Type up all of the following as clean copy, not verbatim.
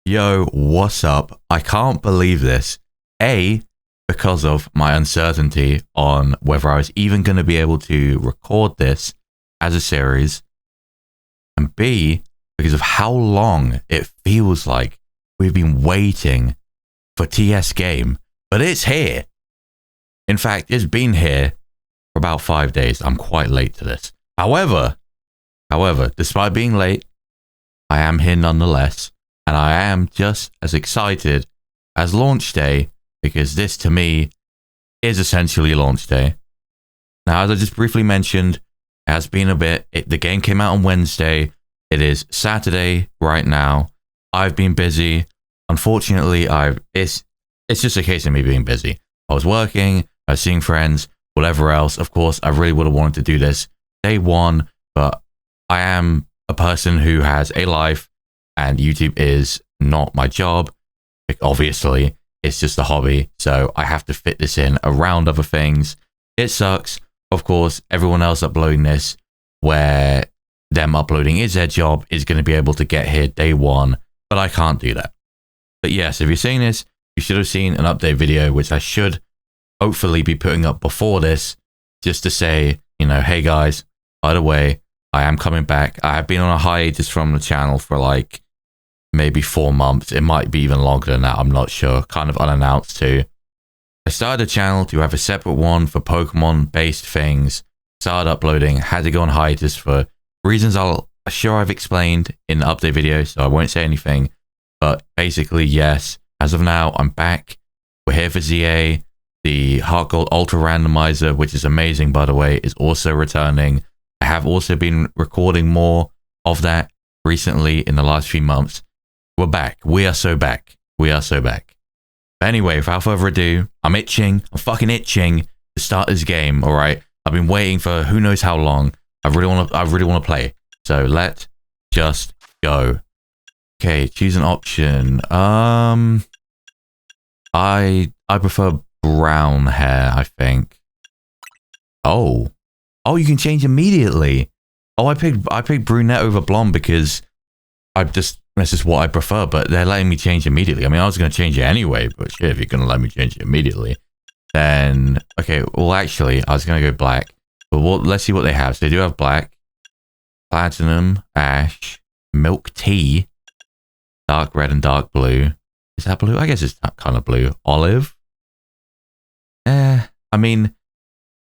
Yo, what's up? I can't believe this. A, because of my uncertainty on whether I was even going to be able to record this as a series. And B, because of how long it feels like we've been waiting for TS Game. But it's here. In fact, it's been here for about 5 days. I'm quite late to this. However, despite being late, I am here nonetheless. And I am just as excited as launch day, because this to me is essentially launch day. Now, as I just briefly mentioned, it has been a bit. The game came out on Wednesday. It is Saturday right now. I've been busy. Unfortunately, it's just a case of me being busy. I was working, I was seeing friends, whatever else. Of course, I really would have wanted to do this day one, but I am a person who has a life. And YouTube is not my job. Obviously, it's just a hobby. So I have to fit this in around other things. It sucks. Of course, everyone else uploading this, where them uploading is their job, is going to be able to get here day one. But I can't do that. But yes, if you're seeing this, you should have seen an update video, which I should hopefully be putting up before this, just to say, hey guys, by the way, I am coming back. I have been on a hiatus from the channel for like maybe 4 months. It might be even longer than that. I'm not sure. Kind of unannounced too. I started a channel to have a separate one for Pokemon based things. Started uploading. Had to go on hiatus for reasons I've explained in the update video, so I won't say anything. But basically, yes. As of now, I'm back. We're here for ZA. The Heart Gold Ultra Randomizer, which is amazing by the way, is also returning. I have also been recording more of that recently in the last few months. We're back. We are so back. We are so back. But anyway, without further ado, I'm fucking itching to start this game, alright? I've been waiting for who knows how long. I really want to play. So let's just go. Okay, choose an option. I prefer brown hair, I think. Oh, you can change immediately. Oh, I picked brunette over blonde because that's just what I prefer, but they're letting me change immediately. I mean, I was going to change it anyway, but shit, if you're going to let me change it immediately, then okay. Well, actually, I was going to go black, but let's see what they have. So they do have black, platinum, ash, milk tea, dark red and dark blue. Is that blue? I guess it's that kind of blue. Olive. I mean,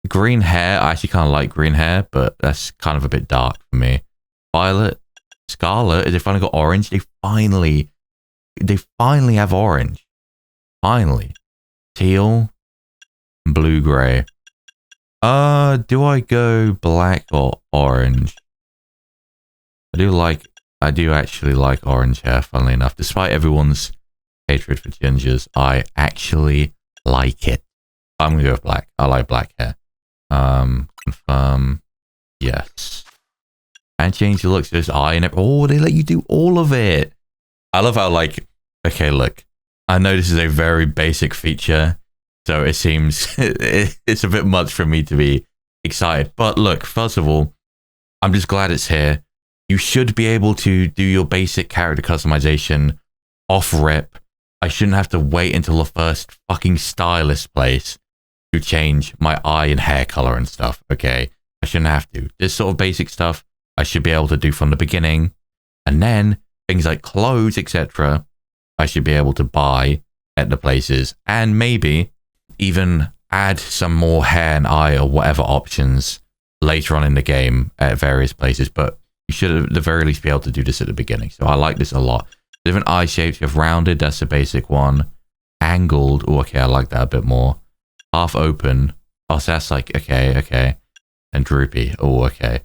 green hair. I actually kind of like green hair, but that's kind of a bit dark for me. Violet. Scarlet. They finally got orange. They finally have orange. Finally. Teal. Blue gray. Do I go black or orange? I do actually like orange hair, funnily enough. Despite everyone's hatred for gingers, I actually like it. I'm gonna go with black. I like black hair. Confirm. Yes. And change the looks. There's eye and oh, they let you do all of it. I love how okay, look. I know this is a very basic feature, so it seems it's a bit much for me to be excited. But look, first of all, I'm just glad it's here. You should be able to do your basic character customization off rip. I shouldn't have to wait until the first fucking stylist place to change my eye and hair color and stuff. Okay, I shouldn't have to. This sort of basic stuff I should be able to do from the beginning, and then things like clothes, etc. I should be able to buy at the places, and maybe even add some more hair and eye or whatever options later on in the game at various places. But you should at the very least be able to do this at the beginning. So I like this a lot. Different eye shapes. You have rounded, that's the basic one. Angled, oh okay, I like that a bit more. Half open, oh so that's like okay. And droopy, oh okay.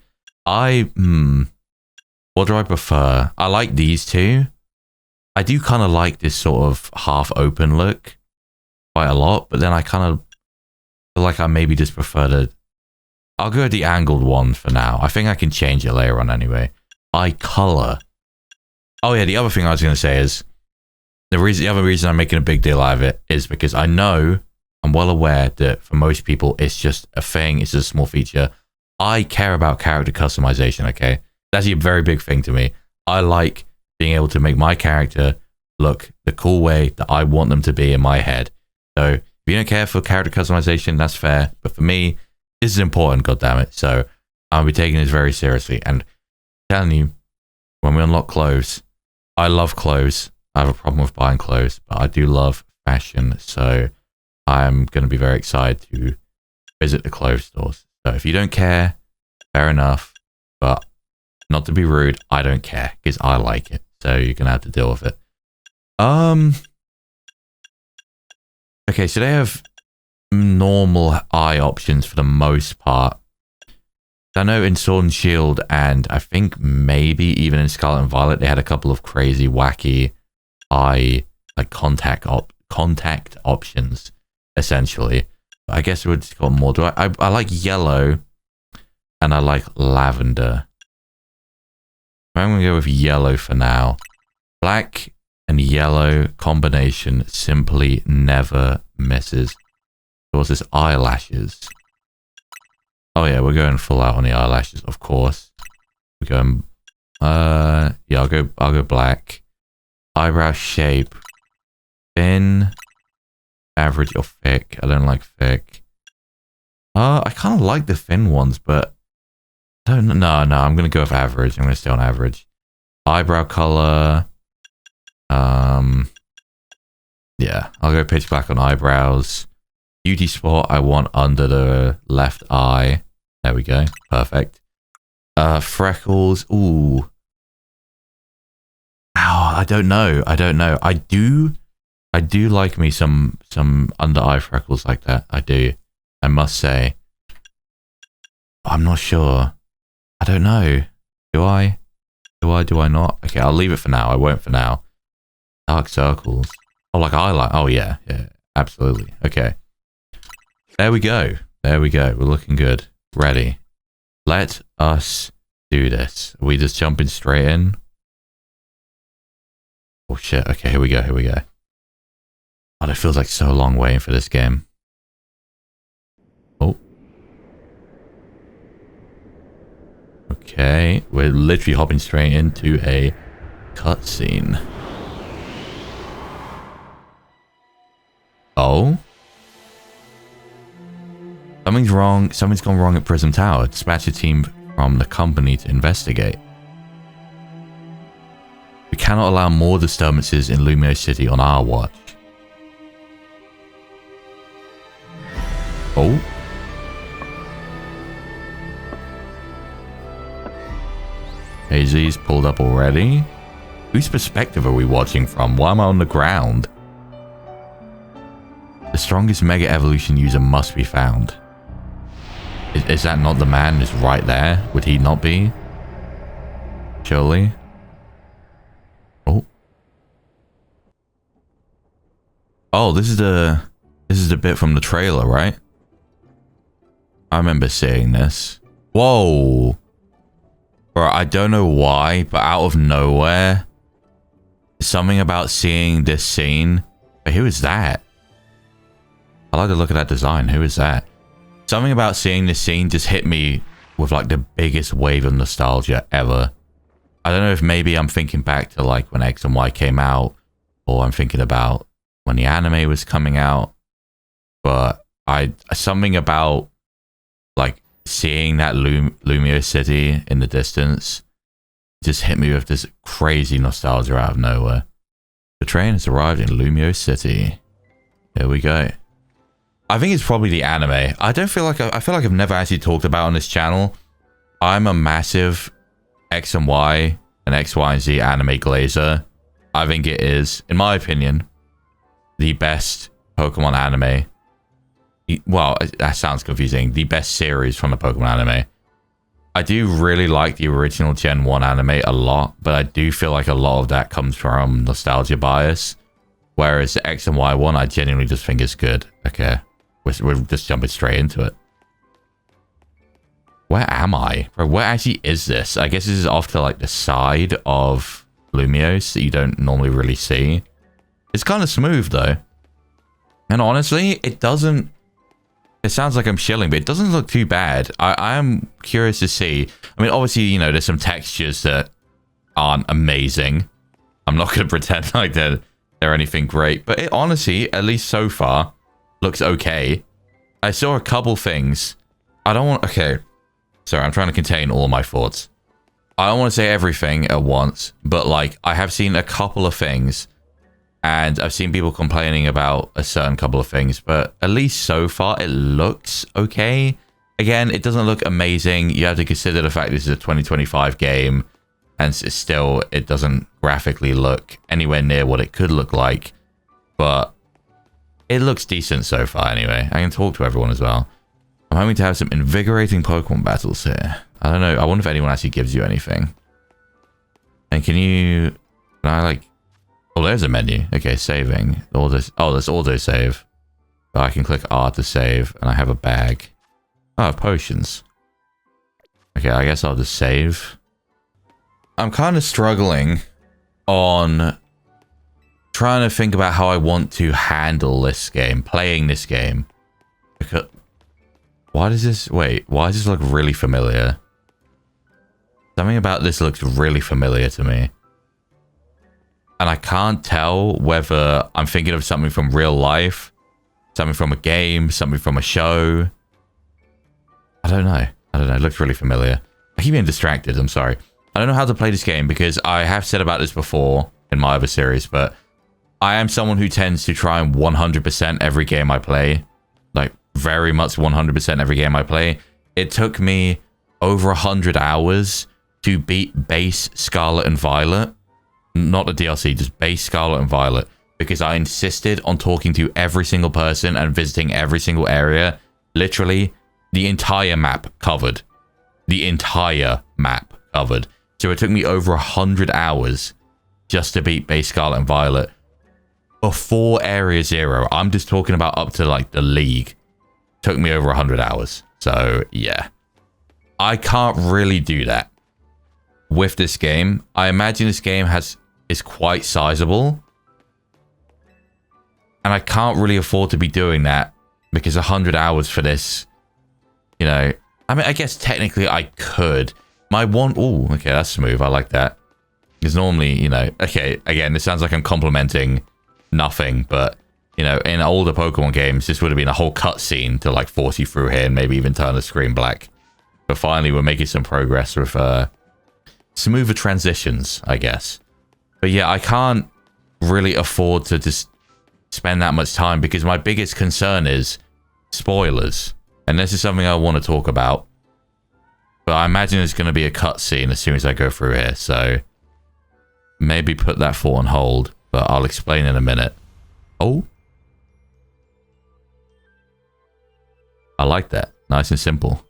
What do I prefer? I like these two. I do kind of like this sort of half open look quite a lot, but then I kind of feel like I maybe just prefer I'll go with the angled one for now. I think I can change it later on anyway. Eye color. Oh yeah, the other thing I was going to say is the other reason I'm making a big deal out of it is because I'm well aware that for most people it's just a thing, it's just a small feature. I care about character customization, okay? That's a very big thing to me. I like being able to make my character look the cool way that I want them to be in my head. So if you don't care for character customization, that's fair. But for me, this is important, goddammit. So I'll be taking this very seriously. And I'm telling you, when we unlock clothes, I love clothes. I have a problem with buying clothes, but I do love fashion. So I'm going to be very excited to visit the clothes stores. So if you don't care, fair enough. But not to be rude, I don't care because I like it. So you're going to have to deal with it. Okay, so they have normal eye options for the most part. I know in Sword and Shield, and I think maybe even in Scarlet and Violet, they had a couple of crazy, wacky eye like contact options, essentially. But I guess we would just got more. I like yellow, and I like lavender. I'm gonna go with yellow for now. Black and yellow combination simply never misses. So what's this? Eyelashes. Oh yeah, we're going full out on the eyelashes, of course. We're going yeah, I'll go black. Eyebrow shape. Thin, average or thick. I don't like thick. I kinda like the thin ones, but I don't know. No, I'm gonna go with average. I'm gonna stay on average. Eyebrow color. Yeah, I'll go pitch black on eyebrows. Beauty spot I want under the left eye. There we go. Perfect. Freckles. Ooh. Ow, I don't know. I do like me some under eye freckles like that. I do. I must say. I'm not sure. I don't know. Do I not? Okay, I'll leave it for now. I won't for now. Dark circles. Oh, like highlight. Oh yeah, absolutely. Okay. There we go. We're looking good. Ready. Let us do this. Are we just jumping straight in? Oh shit. Okay, here we go. God, it feels like so long waiting for this game. Oh. Okay, we're literally hopping straight into a cutscene. Oh? Something's wrong. Something's gone wrong at Prism Tower. Dispatch a team from the company to investigate. We cannot allow more disturbances in Lumio City on our watch. Oh. AZ's pulled up already. Whose perspective are we watching from? Why am I on the ground? The strongest Mega Evolution user must be found. Is that not the man who's right there? Would he not be? Surely. Oh. Oh, this is the bit from the trailer, right? I remember seeing this. Whoa. Bro, I don't know why, but out of nowhere, something about seeing this scene. But who is that? I like the look of that design. Who is that? Something about seeing this scene just hit me with like the biggest wave of nostalgia ever. I don't know if maybe I'm thinking back to like when X and Y came out, or I'm thinking about when the anime was coming out. But something about like seeing that Lumio City in the distance just hit me with this crazy nostalgia out of nowhere. The train has arrived in Lumio City. Here we go. I think it's probably the anime. I feel like I've never actually talked about on this channel. I'm a massive X and Y and X, Y, and Z anime glazer. I think it is, in my opinion, the best Pokemon anime. Well, that sounds confusing. The best series from the Pokemon anime. I do really like the original Gen 1 anime a lot, but I do feel like a lot of that comes from nostalgia bias. Whereas the X and Y one, I genuinely just think it's good. Okay. We're just jumping straight into it. Where am I? Bro, where actually is this? I guess this is off to like the side of Lumios that you don't normally really see. It's kind of smooth though. And honestly, it doesn't... It sounds like I'm shilling, but it doesn't look too bad. I am curious to see. I mean, obviously, you know, there's some textures that aren't amazing. I'm not going to pretend like they're anything great. But it honestly, at least so far, looks okay. I saw a couple things. I don't want... Okay. Sorry, I'm trying to contain all my thoughts. I don't want to say everything at once, but like, I have seen a couple of things, and I've seen people complaining about a certain couple of things, but at least so far, it looks okay. Again, it doesn't look amazing. You have to consider the fact this is a 2025 game, and still, it doesn't graphically look anywhere near what it could look like, but it looks decent so far anyway. I can talk to everyone as well. I'm hoping to have some invigorating Pokemon battles here. I don't know. I wonder if anyone actually gives you anything. And can I like... Oh, there's a menu. Okay, saving. Oh, there's auto-save. So I can click R to save, and I have a bag. Oh, I have potions. Okay, I guess I'll just save. I'm kind of struggling on trying to think about how I want to handle this game, playing this game. Because... Why does this... Wait, why does this look really familiar? Something about this looks really familiar to me. And I can't tell whether I'm thinking of something from real life, something from a game, something from a show. I don't know. It looks really familiar. I keep being distracted, I'm sorry. I don't know how to play this game because I have said about this before in my other series, but I am someone who tends to try and 100% every game I play. Like, very much 100% every game I play. It took me over 100 hours to beat base Scarlet and Violet. Not the DLC, just base Scarlet and Violet. Because I insisted on talking to every single person and visiting every single area. Literally, the entire map covered. The entire map covered. So it took me over 100 hours just to beat base Scarlet and Violet. Before Area 0. I'm just talking about up to like the League. Took me over 100 hours. So, yeah. I can't really do that with this game. I imagine this game is quite sizable. And I can't really afford to be doing that because 100 hours for this, you know, I mean, I guess technically I could. My one... Oh, okay, that's smooth. I like that. Because normally, you know... Okay, again, this sounds like I'm complimenting nothing, but... You know, in older Pokemon games, this would have been a whole cutscene to like force you through here and maybe even turn the screen black. But finally, we're making some progress with smoother transitions, I guess. But yeah, I can't really afford to just spend that much time because my biggest concern is spoilers. And this is something I want to talk about. But I imagine there's going to be a cutscene as soon as I go through here. So maybe put that thought on hold, but I'll explain in a minute. Oh. I like that. Nice and simple.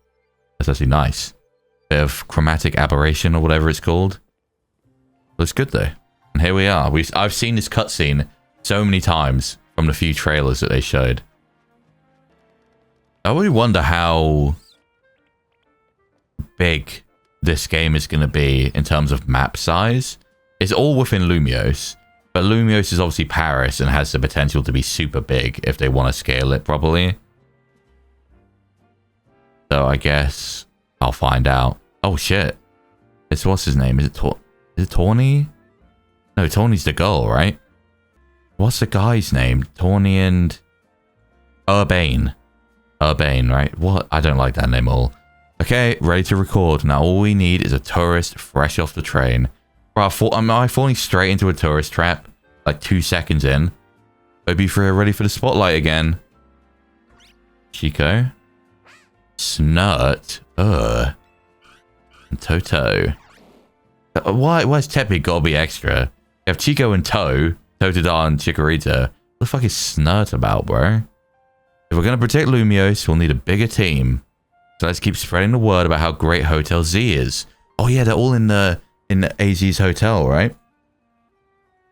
That's actually nice. Bit of chromatic aberration or whatever it's called. Looks good though. And here we are. I've seen this cutscene so many times from the few trailers that they showed. I really wonder how big this game is going to be in terms of map size. It's all within Lumiose. But Lumiose is obviously Paris and has the potential to be super big if they want to scale it properly. So I guess I'll find out. Oh shit. It's what's his name? Is it Tawny? No, Tawny's the girl, right? What's the guy's name? Tawny and Urbane. Urbane, right? What? I don't like that name at all. Okay, ready to record. Now all we need is a tourist fresh off the train. Bro, am I falling straight into a tourist trap? Like 2 seconds in. Hope you're ready for the spotlight again. Chico. Snurt. Ugh. And Toto. Why is Teppy gotta be extra? You have Chico and Totodile and Chikorita. What the fuck is Snurt about, bro? If we're gonna protect Lumiose, we'll need a bigger team. So let's keep spreading the word about how great Hotel Z is. Oh yeah, they're all in AZ's hotel, right?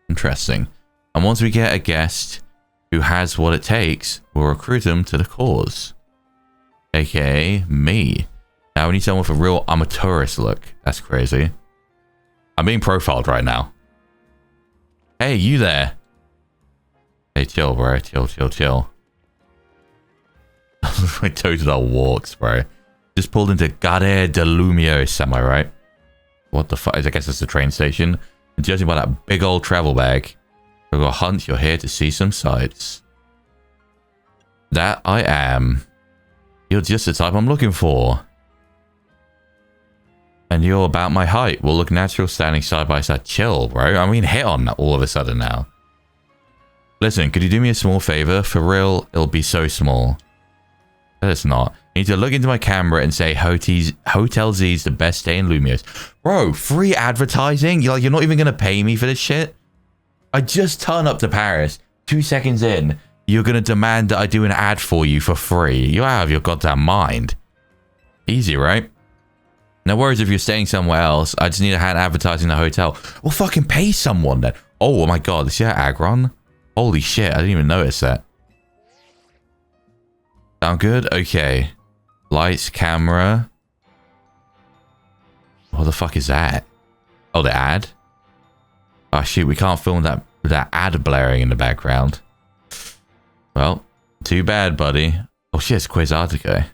Interesting. And once we get a guest who has what it takes, we'll recruit them to the cause. AKA me. Now we need someone with a real I'm a tourist look. That's crazy. I'm being profiled right now. Hey, you there. Hey, chill, bro. Chill. My Totodile walks, bro. Just pulled into Gare de Lumiose, am I right? What the fuck? I guess it's the train station. And judging by that big old travel bag, I've got a hunch you're here to see some sights. That I am. You're just the type I'm looking for. And you're about my height. We'll look natural standing side by side. Chill, bro. I mean, hit on all of a sudden now. Listen, could you do me a small favor? For real, it'll be so small. But it's not. You need to look into my camera and say Hotel Z's the best stay in Lumios. Bro, free advertising? You're not even going to pay me for this shit? I just turn up to Paris. 2 seconds in, you're going to demand that I do an ad for you for free. You're out of your goddamn mind. Easy, right? No worries if you're staying somewhere else. I just need a hand advertising the hotel. Well, fucking pay someone then. Oh my god, is that Agron? Holy shit, I didn't even notice that. Sound good? Okay. Lights, camera. What the fuck is that? Oh, the ad? Oh shoot, we can't film that with that ad blaring in the background. Well, too bad, buddy. Oh shit, it's Quasartico.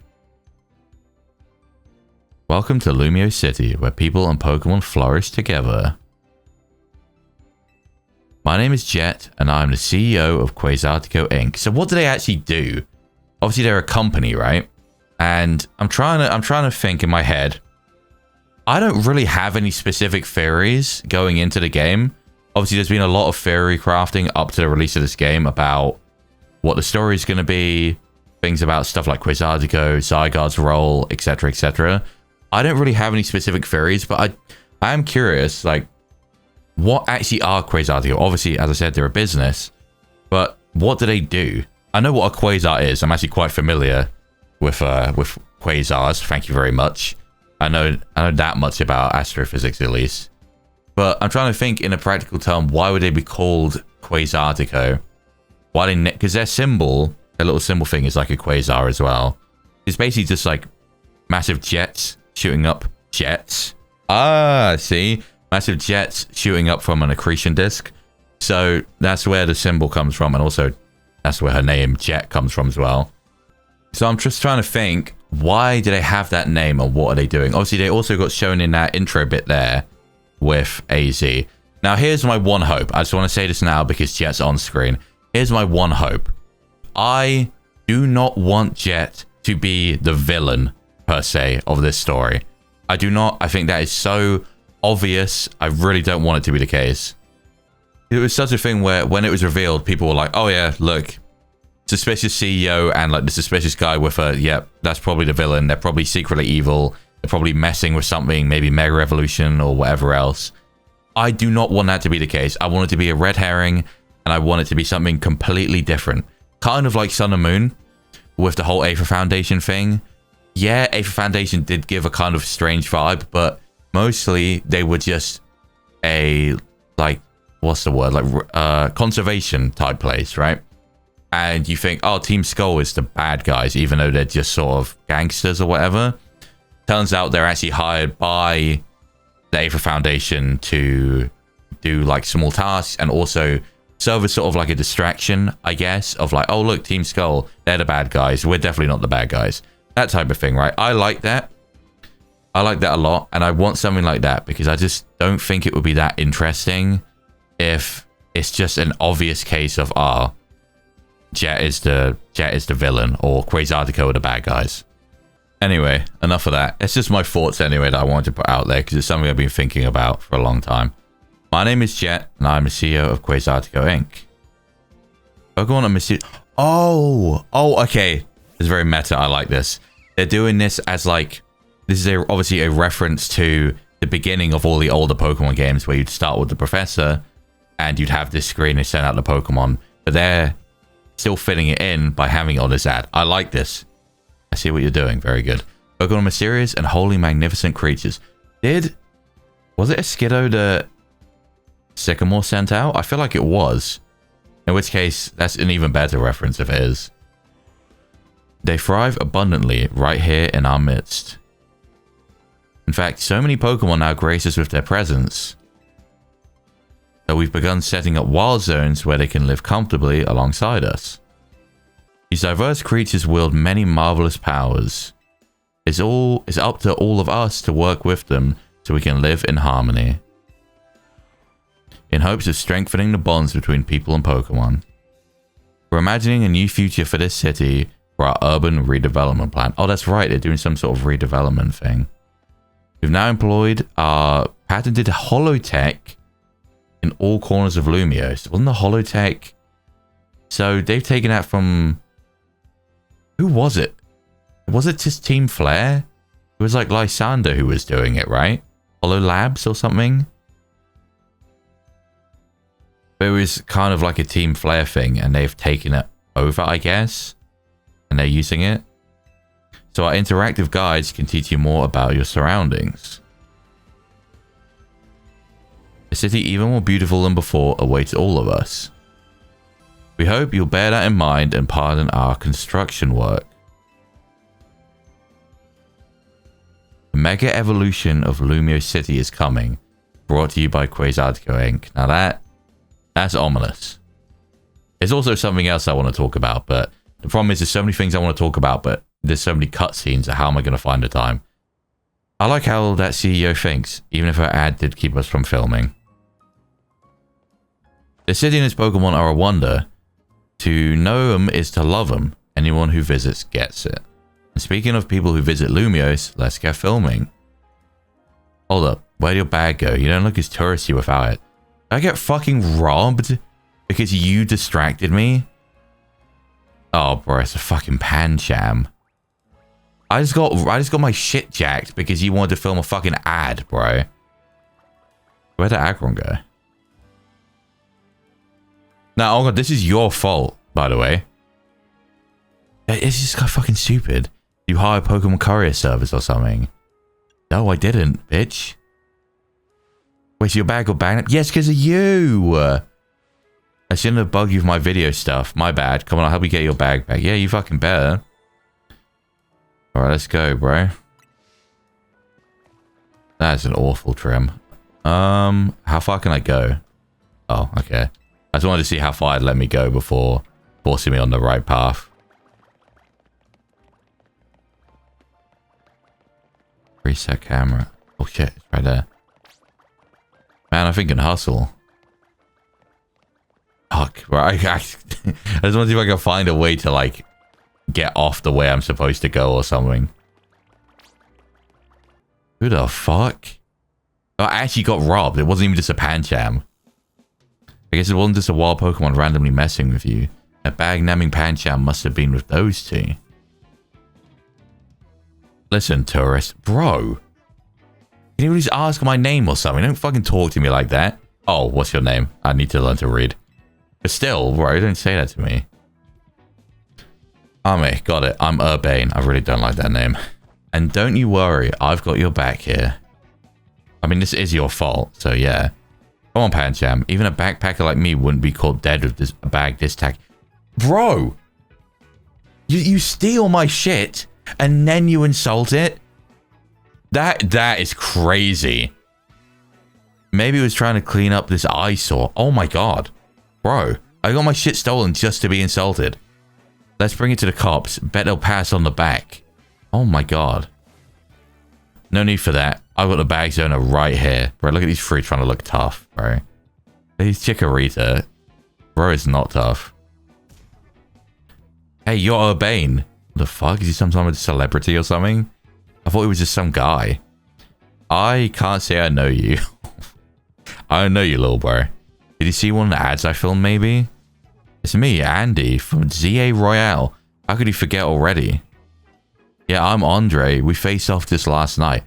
Welcome to Lumio City, where people and Pokemon flourish together. My name is Jet, and I'm the CEO of Quasartico Inc. So what do they actually do? Obviously, they're a company, right? And I'm trying to think in my head. I don't really have any specific theories going into the game. Obviously, there's been a lot of theory crafting up to the release of this game about what the story is going to be, things about stuff like Quasartico, Zygarde's role, etc., etc. I don't really have any specific theories, but I am curious, like, what actually are Quasartico? Obviously, as I said, they're a business, but what do they do? I know what a quasar is. I'm actually quite familiar with quasars. Thank you very much. I know that much about astrophysics, at least. But I'm trying to think in a practical term, why would they be called Quasartico? Why they? Because their symbol, their little symbol thing, is like a quasar as well. It's basically just like massive jets shooting up jets. Ah, see, massive jets shooting up from an accretion disk. So that's where the symbol comes from, and also that's where her name Jet comes from as well. So I'm just trying to think, why do they have that name, and what are they doing? Obviously, they also got shown in that intro bit there with AZ. Now, here's my one hope. I just want to say this now because Jet's on screen. Here's my one hope. I do not want Jet to be the villain, per se, of this story. I do not. I think that is so obvious. I really don't want it to be the case. It was such a thing where when it was revealed, people were like, oh yeah, look, suspicious CEO and like the suspicious guy with a, yep, that's probably the villain. They're probably secretly evil. They're probably messing with something, maybe Mega Evolution or whatever else. I do not want that to be the case. I want it to be a red herring, and I want it to be something completely different. Kind of like Sun and Moon with the whole Aether Foundation thing. Yeah, Aether Foundation did give a kind of strange vibe, but mostly they were just a, like, what's the word? Like, conservation type place, right? And you think, oh, Team Skull is the bad guys, even though they're just sort of gangsters or whatever. Turns out they're actually hired by the Aether Foundation to do, like, small tasks and also serve as sort of like a distraction, I guess, of like, oh, look, Team Skull, they're the bad guys. We're definitely not the bad guys. That type of thing, right? I like that. I like that a lot, and I want something like that because I just don't think it would be that interesting if it's just an obvious case of, ah, Jet is the villain, or Quasartico are the bad guys. Anyway, enough of that. It's just my thoughts anyway that I wanted to put out there because it's something I've been thinking about for a long time. My name is Jet, and I'm the CEO of Quasartico Inc. Pokemon are mysterious. Oh, okay. It's very meta. I like this. They're doing this as like, this is obviously a reference to the beginning of all the older Pokemon games where you'd start with the professor and you'd have this screen and send out the Pokemon, but they're still fitting it in by having it on this ad. I like this. I see what you're doing. Very good. Pokemon are mysterious and wholly magnificent creatures. Was it a Skiddo that Sycamore sent out? I feel like it was. In which case, that's an even better reference if it is. They thrive abundantly right here in our midst. In fact, so many Pokemon now grace us with their presence that we've begun setting up wild zones where they can live comfortably alongside us. These diverse creatures wield many marvelous powers. It's up to all of us to work with them so we can live in harmony. in hopes of strengthening the bonds between people and Pokemon. We're imagining a new future for this city for our urban redevelopment plan. Oh, that's right. They're doing some sort of redevelopment thing. We've now employed our patented holotech in all corners of Lumiose. Wasn't the holotech... So they've taken that from... Who was it? Was it just Team Flare? It was like Lysander who was doing it, right? Holo Labs or something? But it was kind of like a Team Flare thing, and they've taken it over, I guess. And they're using it. So our interactive guides can teach you more about your surroundings. A city even more beautiful than before awaits all of us. We hope you'll bear that in mind and pardon our construction work. The mega evolution of Lumiose City is coming, brought to you by Quasartico Inc. Now that's ominous. There's also something else I want to talk about, but the problem is there's so many things I want to talk about, but there's so many cutscenes, so how am I going to find the time? I like how that CEO thinks, even if her ad did keep us from filming. The city and its Pokemon are a wonder. To know them is to love them. Anyone who visits gets it. And speaking of people who visit Lumiose, let's get filming. Hold up, where'd your bag go? You don't look as touristy without it. Did I get fucking robbed because you distracted me? Oh, bro, it's a fucking Pancham. I just got my shit jacked because you wanted to film a fucking ad, bro. Where'd the Aggron go? Now, oh god, this is your fault, by the way. It's just kind of fucking stupid. You hire a Pokemon courier service or something. No, I didn't, bitch. Wait, so your bag got banged up? Yes, because of you. I shouldn't have bugged you with my video stuff. My bad. Come on, I'll help you get your bag back. Yeah, you fucking better. Alright, let's go, bro. That's an awful trim. How far can I go? Oh, okay. I just wanted to see how far it'd let me go before forcing me on the right path. Reset camera. Oh shit, it's right there. Man, I'm thinking hustle. Fuck, right. I just want to see if I can find a way to, like, get off the way I'm supposed to go or something. Who the fuck? Oh, I actually got robbed. It wasn't even just a Pancham. I guess it wasn't just a wild Pokemon randomly messing with you. A bag-namming Pancham must have been with those two. Listen, tourist. Bro. Can you just ask my name or something? Don't fucking talk to me like that. Oh, what's your name? I need to learn to read. But still, bro, don't say that to me. Ame, got it. I'm Urbane. I really don't like that name. And don't you worry, I've got your back here. I mean, this is your fault, so yeah. Come on, Pancham. Even a backpacker like me wouldn't be caught dead with a bag this tack. Bro! You steal my shit, and then you insult it? That is crazy. Maybe he was trying to clean up this eyesore. Oh my god. Bro, I got my shit stolen just to be insulted. Let's bring it to the cops. Bet they'll pass on the back. Oh my god. No need for that. I've got the bag owner right here. Bro, look at these three trying to look tough, bro. He's Chikorita. Bro, it's not tough. Hey, you're Urbane. What the fuck? Is he some sort of celebrity or something? I thought he was just some guy. I can't say I know you. I don't know you, little bro. Did you see one of the ads I filmed, maybe? It's me, Andy, from ZA Royale. How could you forget already? Yeah, I'm Andre. We faced off this last night.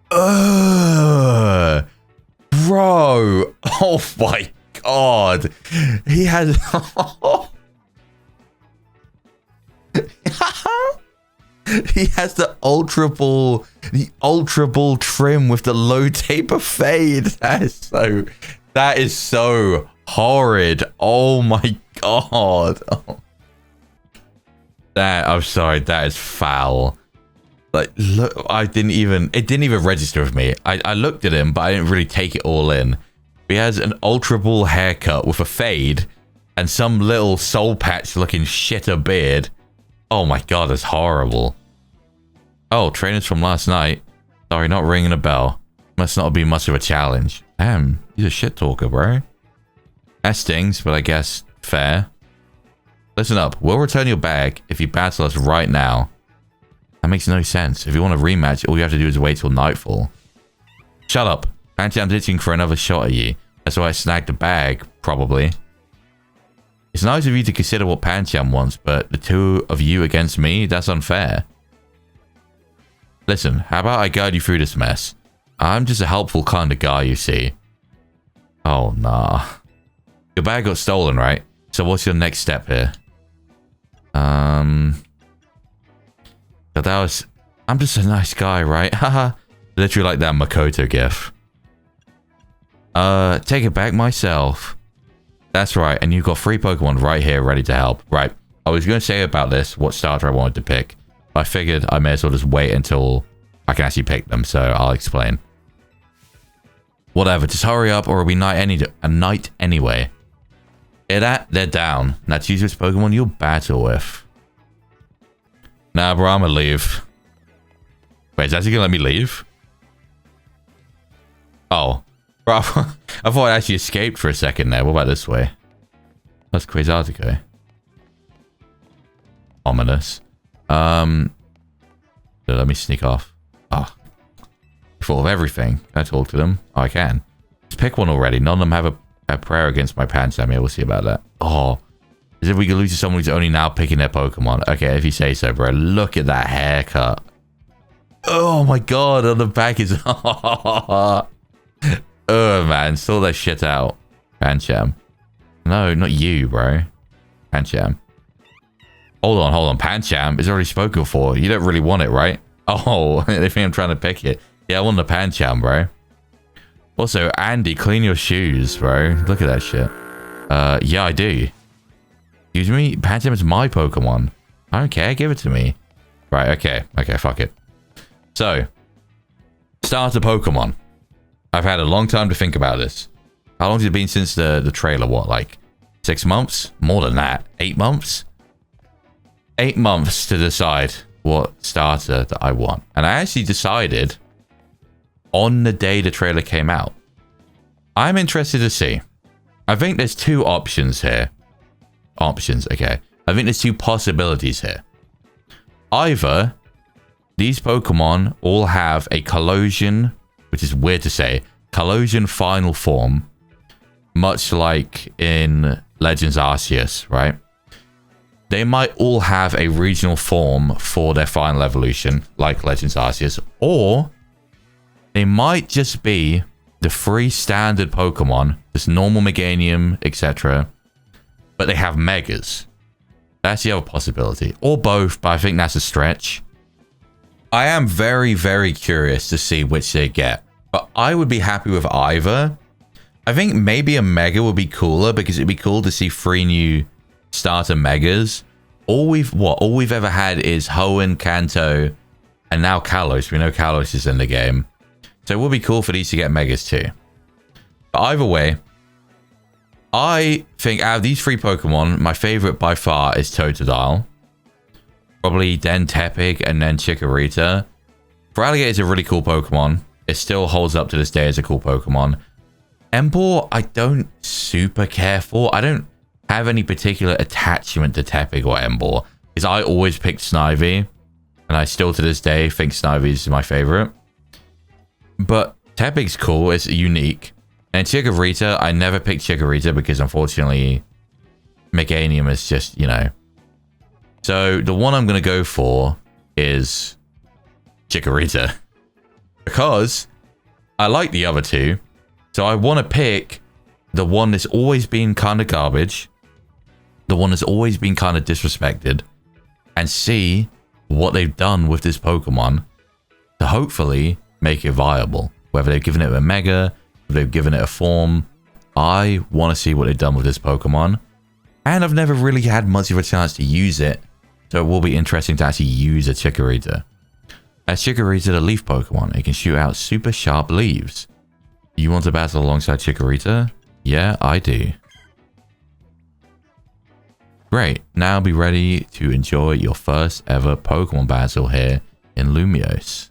Bro. Oh my god. He has... He has the ultra ball trim with the low taper fade. That is so horrid. Oh my god. Oh. I'm sorry, that is foul. Like, look, it didn't even register with me. I looked at him, but I didn't really take it all in. He has an ultra ball haircut with a fade and some little soul patch looking shitter beard. Oh my god, that's horrible. Oh, trainers from last night. Sorry, not ringing a bell. Must not be much of a challenge. Damn, He's a shit talker, bro. That stings, but I guess fair. Listen up. We'll return your bag if you battle us right now. That makes no sense. If you want a rematch, all you have to do is wait till nightfall. Shut up. Pancham's itching for another shot at you. That's why I snagged the bag, probably. It's nice of you to consider what Pancham wants, but the two of you against me, that's unfair. Listen, how about I guide you through this mess? I'm just a helpful kind of guy, you see. Oh, nah. Your bag got stolen, right? So what's your next step here? I'm just a nice guy, right? Haha. Literally like that Makoto gif. Take it back myself. That's right, and you've got 3 Pokemon right here ready to help. Right. I was going to say about this, what starter I wanted to pick. I figured I may as well just wait until I can actually pick them, so I'll explain. Whatever, just hurry up or it'll be a night anyway. Hear that? They're down. Now choose which Pokemon you'll battle with. Nah, bro, I'm gonna leave. Wait, is that actually gonna let me leave? Oh. Bro, I thought I actually escaped for a second there. What about this way? That's Quasartico. Ominous. Let me sneak off. Oh. Full of everything. Can I talk to them? Oh, I can. Just pick one already. None of them have a prayer against my Pancham. Yeah, we'll see about that. Oh. As if we could lose to someone who's only now picking their Pokemon. Okay, if you say so, bro. Look at that haircut. Oh my god, on the back is... Oh, man. Sort that shit out. Pancham. No, not you, bro. Pancham. Hold on. Pancham is already spoken for. You don't really want it, right? Oh, they think I'm trying to pick it. Yeah, I want the Pancham, bro. Also, Andy, clean your shoes, bro. Look at that shit. Yeah, I do. Excuse me? Pancham is my Pokemon. I don't care. Give it to me. Right, okay. Okay, fuck it. So, starter Pokemon. I've had a long time to think about this. How long has it been since the trailer? What, like 6 months? More than that. 8 months? 8 months to decide what starter that I want. And I actually decided on the day the trailer came out. I'm interested to see. I think there's 2 options here. Options, okay. I think there's 2 possibilities here. Either these Pokemon all have a Kalosian, which is weird to say, Kalosian final form, much like in Legends Arceus, right? They might all have a regional form for their final evolution, like Legends Arceus, or they might just be the 3 standard Pokemon, just normal Meganium, etc., but they have Megas. That's the other possibility. Or both, but I think that's a stretch. I am very, very curious to see which they get, but I would be happy with either. I think maybe a Mega would be cooler because it'd be cool to see 3 new starter Megas. All we've ever had is Hoenn, Kanto, and now Kalos. We know Kalos is in the game. So it would be cool for these to get Megas too. But either way, I think out of these 3 Pokemon, my favorite by far is Totodile. Probably then Tepig and then Chikorita. Feraligatr is a really cool Pokemon. It still holds up to this day as a cool Pokemon. Emboar, I don't super care for. I don't have any particular attachment to Tepig or Emboar, because I always picked Snivy, and I still to this day think Snivy is my favorite. But Tepig's cool, it's unique. And Chikorita, I never picked Chikorita because unfortunately Meganium is just, you know. So the one I'm going to go for is Chikorita, because I like the other 2. So I want to pick the one that's always been kind of garbage, the one that's always been kind of disrespected, and see what they've done with this Pokemon to hopefully make it viable. Whether they've given it a Mega, whether they've given it a form, I want to see what they've done with this Pokemon. And I've never really had much of a chance to use it, so it will be interesting to actually use a Chikorita. As Chikorita, the leaf Pokemon, it can shoot out super sharp leaves. You want to battle alongside Chikorita? Yeah, I do. Great, now be ready to enjoy your first ever Pokemon battle here in Lumiose.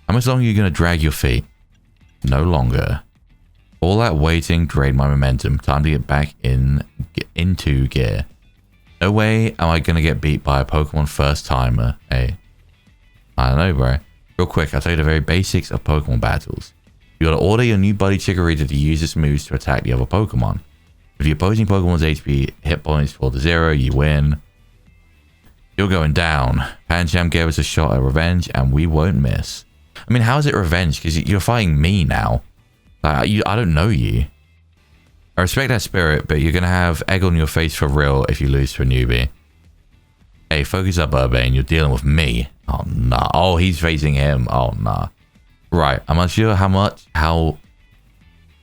How much longer are you going to drag your feet? No longer. All that waiting drained my momentum. Time to get back into gear. No way am I gonna get beat by a Pokemon first timer. Hey, I don't know, bro. Real quick, I'll tell you the very basics of Pokemon battles. You gotta order your new buddy Chikorita to use its moves to attack the other Pokemon. If the opposing Pokemon's HP hit points fall to 0, you win. You're going down. Pancham gave us a shot at revenge, and we won't miss. I mean, how is it revenge? Because you're fighting me now. Like, I don't know you. I respect that spirit, but you're gonna have egg on your face for real if you lose to a newbie. Hey, focus up, Urbane. You're dealing with me. Oh, nah. Oh, he's facing him. Oh, nah. Right. I'm unsure how...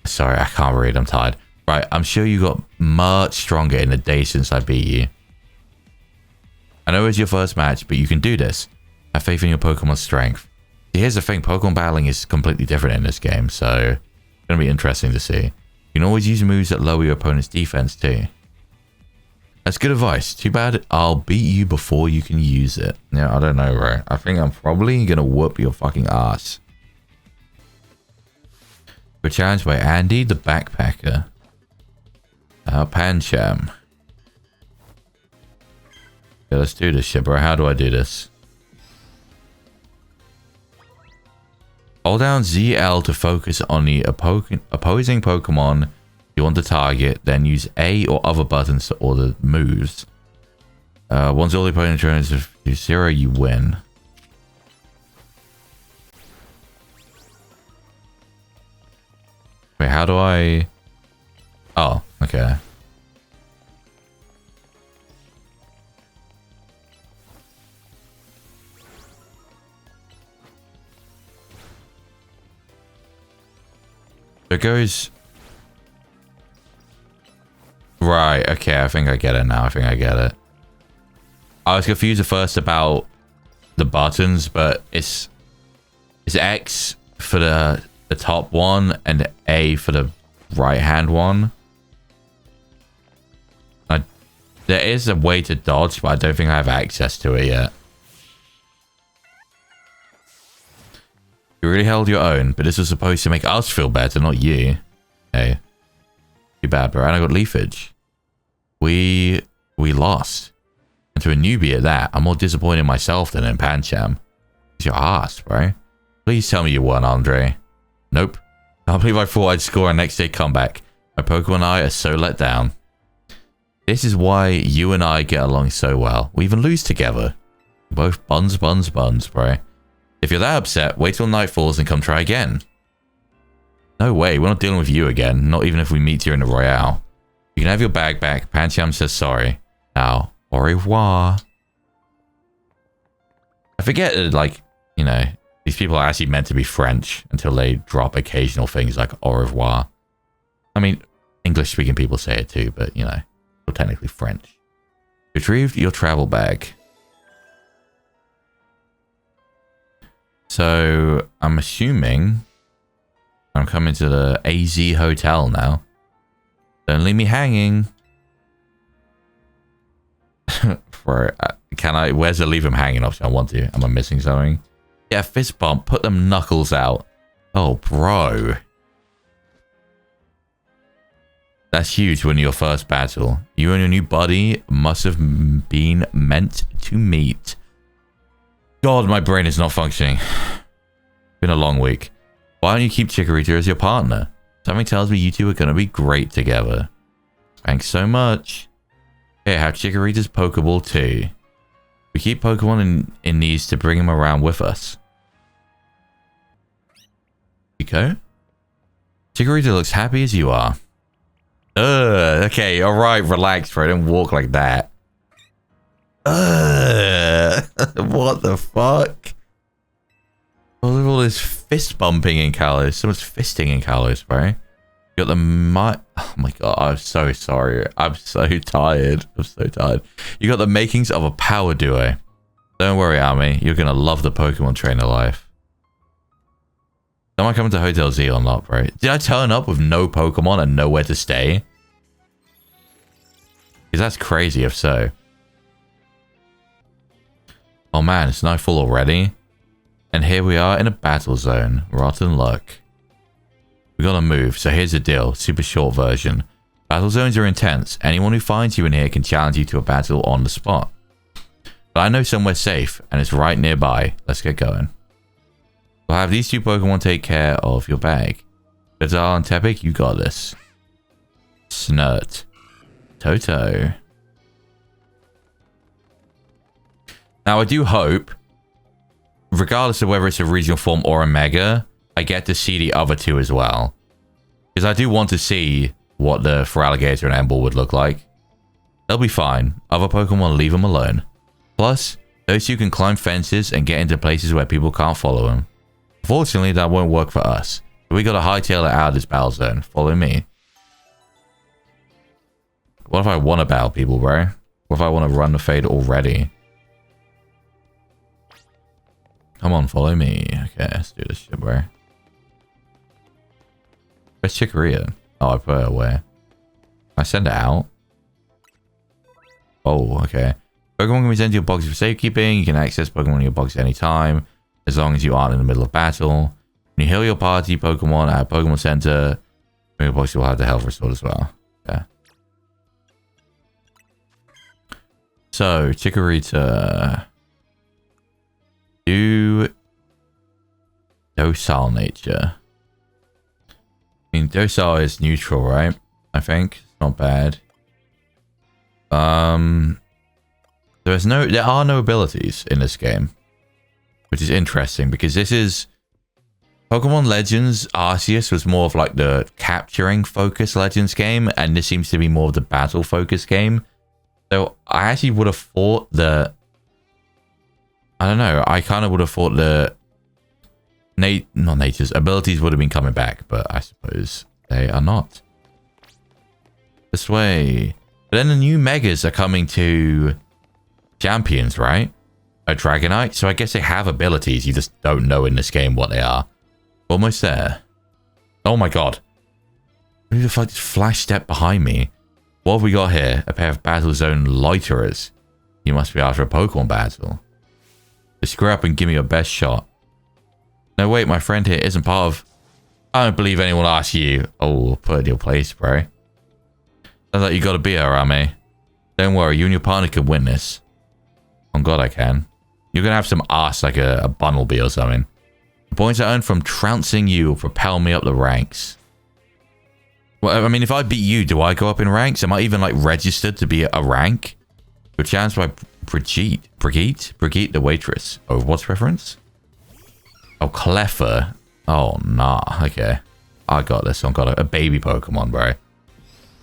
Sorry, I can't read. I'm tired. Right. I'm sure you got much stronger in the day since I beat you. I know it's your first match, but you can do this. Have faith in your Pokemon's strength. Here's the thing. Pokemon battling is completely different in this game, so... It's gonna be interesting to see. You can always use moves that lower your opponent's defense, too. That's good advice. Too bad I'll beat you before you can use it. Yeah, I don't know, bro. I think I'm probably gonna whoop your fucking ass. We're challenged by Andy the Backpacker. Pancham. Yeah, let's do this shit, bro. How do I do this? Hold down ZL to focus on the opposing Pokemon you want to target, then use A or other buttons to order moves. Once all the opponent turns to 0, you win. Wait, how do I... Oh, okay. It goes... Right, okay, I think I get it now. I think I get it. I was confused at first about the buttons, but it's X for the top one and A for the right hand one. There is a way to dodge, but I don't think I have access to it yet. You really held your own, but this was supposed to make us feel better, not you. Hey. Too bad, bro. And I got leafage. We lost. And to a newbie at that, I'm more disappointed in myself than in Pancham. It's your ass, bro. Please tell me you won, Andre. Nope. Can't believe I thought I'd score a next day comeback. My Pokemon and I are so let down. This is why you and I get along so well. We even lose together. Both buns, bro. If you're that upset, wait till night falls and come try again. No way, we're not dealing with you again. Not even if we meet you in the Royale. You can have your bag back. Pancham says sorry. Now, au revoir. I forget that, like, you know, these people are actually meant to be French until they drop occasional things like au revoir. I mean, English-speaking people say it too, but, you know, they're technically French. Retrieved your travel bag. So, I'm assuming I'm coming to the AZ hotel now. Don't leave me hanging. Can I? Where's the leave him hanging option? I want to. Am I missing something? Yeah, fist bump. Put them knuckles out. Oh, bro. That's huge when your first battle. You and your new buddy must have been meant to meet. God, my brain is not functioning. Been a long week. Why don't you keep Chikorita as your partner? Something tells me you two are going to be great together. Thanks so much. Here, have Chikorita's Pokeball too. We keep Pokemon in these to bring them around with us. Chico? Chikorita looks happy as you are. Okay, alright, relax, bro. Don't walk like that. What the fuck? Oh, look at all this fist bumping in KALOS. So much fisting in KALOS, bro. You got the oh my god, I'm so sorry. I'm so tired. I'm so tired. You got the makings of a power duo. Don't worry, Ami. You're gonna love the Pokemon trainer life. Am I coming to Hotel Z or not, bro? Did I turn up with no Pokemon and nowhere to stay? Because that's crazy if so. Oh man, it's nightfall already. And here we are in a battle zone. Rotten luck. We We gotta move. So here's the deal. Super short version. Battle zones are intense. Anyone who finds you in here can challenge you to a battle on the spot. But I know somewhere safe, and it's right nearby. Let's get going. We'll have these two Pokemon take care of your bag. Bizarre and Tepic, you got this. Snurt. Toto. Now, I do hope, regardless of whether it's a regional form or a Mega, I get to see the other two as well. Because I do want to see what the Feraligatr and Emble would look like. They'll be fine. Other Pokemon, leave them alone. Plus, those two can climb fences and get into places where people can't follow them. Unfortunately, that won't work for us. So we gotta hightail it out of this battle zone. Follow me. What if I want to battle people, bro? What if I want to run the fade already? Come on, follow me. Okay, let's do this shit, bro. Where's Chikorita? Oh, I put it away. I send it out. Oh, okay. Pokemon can be sent to your box for safekeeping. You can access Pokemon in your box anytime, as long as you aren't in the middle of battle. When you heal your party Pokemon at a Pokemon Center, your box will have the health restored as well. Yeah. So, Chikorita. Docile nature. I mean, docile is neutral, right? I think it's not bad. There are no abilities in this game, which is interesting because this is Pokemon Legends. Arceus was more of like the capturing focus Legends game, and this seems to be more of the battle focus game. So I actually would have thought that, I don't know, I kind of would have thought that not nature's abilities would have been coming back, but I suppose they are not. This way. But then the new Megas are coming to Champions, right? A Dragonite. So I guess they have abilities. You just don't know in this game what they are. Almost there. Oh my god. Who the fuck just flash step behind me? What have we got here? A pair of Battle Zone Loiterers. You must be after a Pokemon battle. Just screw up and give me your best shot. No, wait, my friend here isn't part of... I don't believe anyone asked you. Oh, put in your place, bro. Sounds like you gotta be around me. Don't worry, you and your partner can win this. On God, I can. You're gonna have some ass like a Bunnelby or something. The points I earn from trouncing you will propel me up the ranks. Well, I mean, if I beat you, do I go up in ranks? Am I even, like, registered to be a rank? You're challenged by Brigitte the waitress. Oh, what's reference? Oh, Cleffer. Oh, nah. Okay. I got this. I've got a baby Pokemon, bro.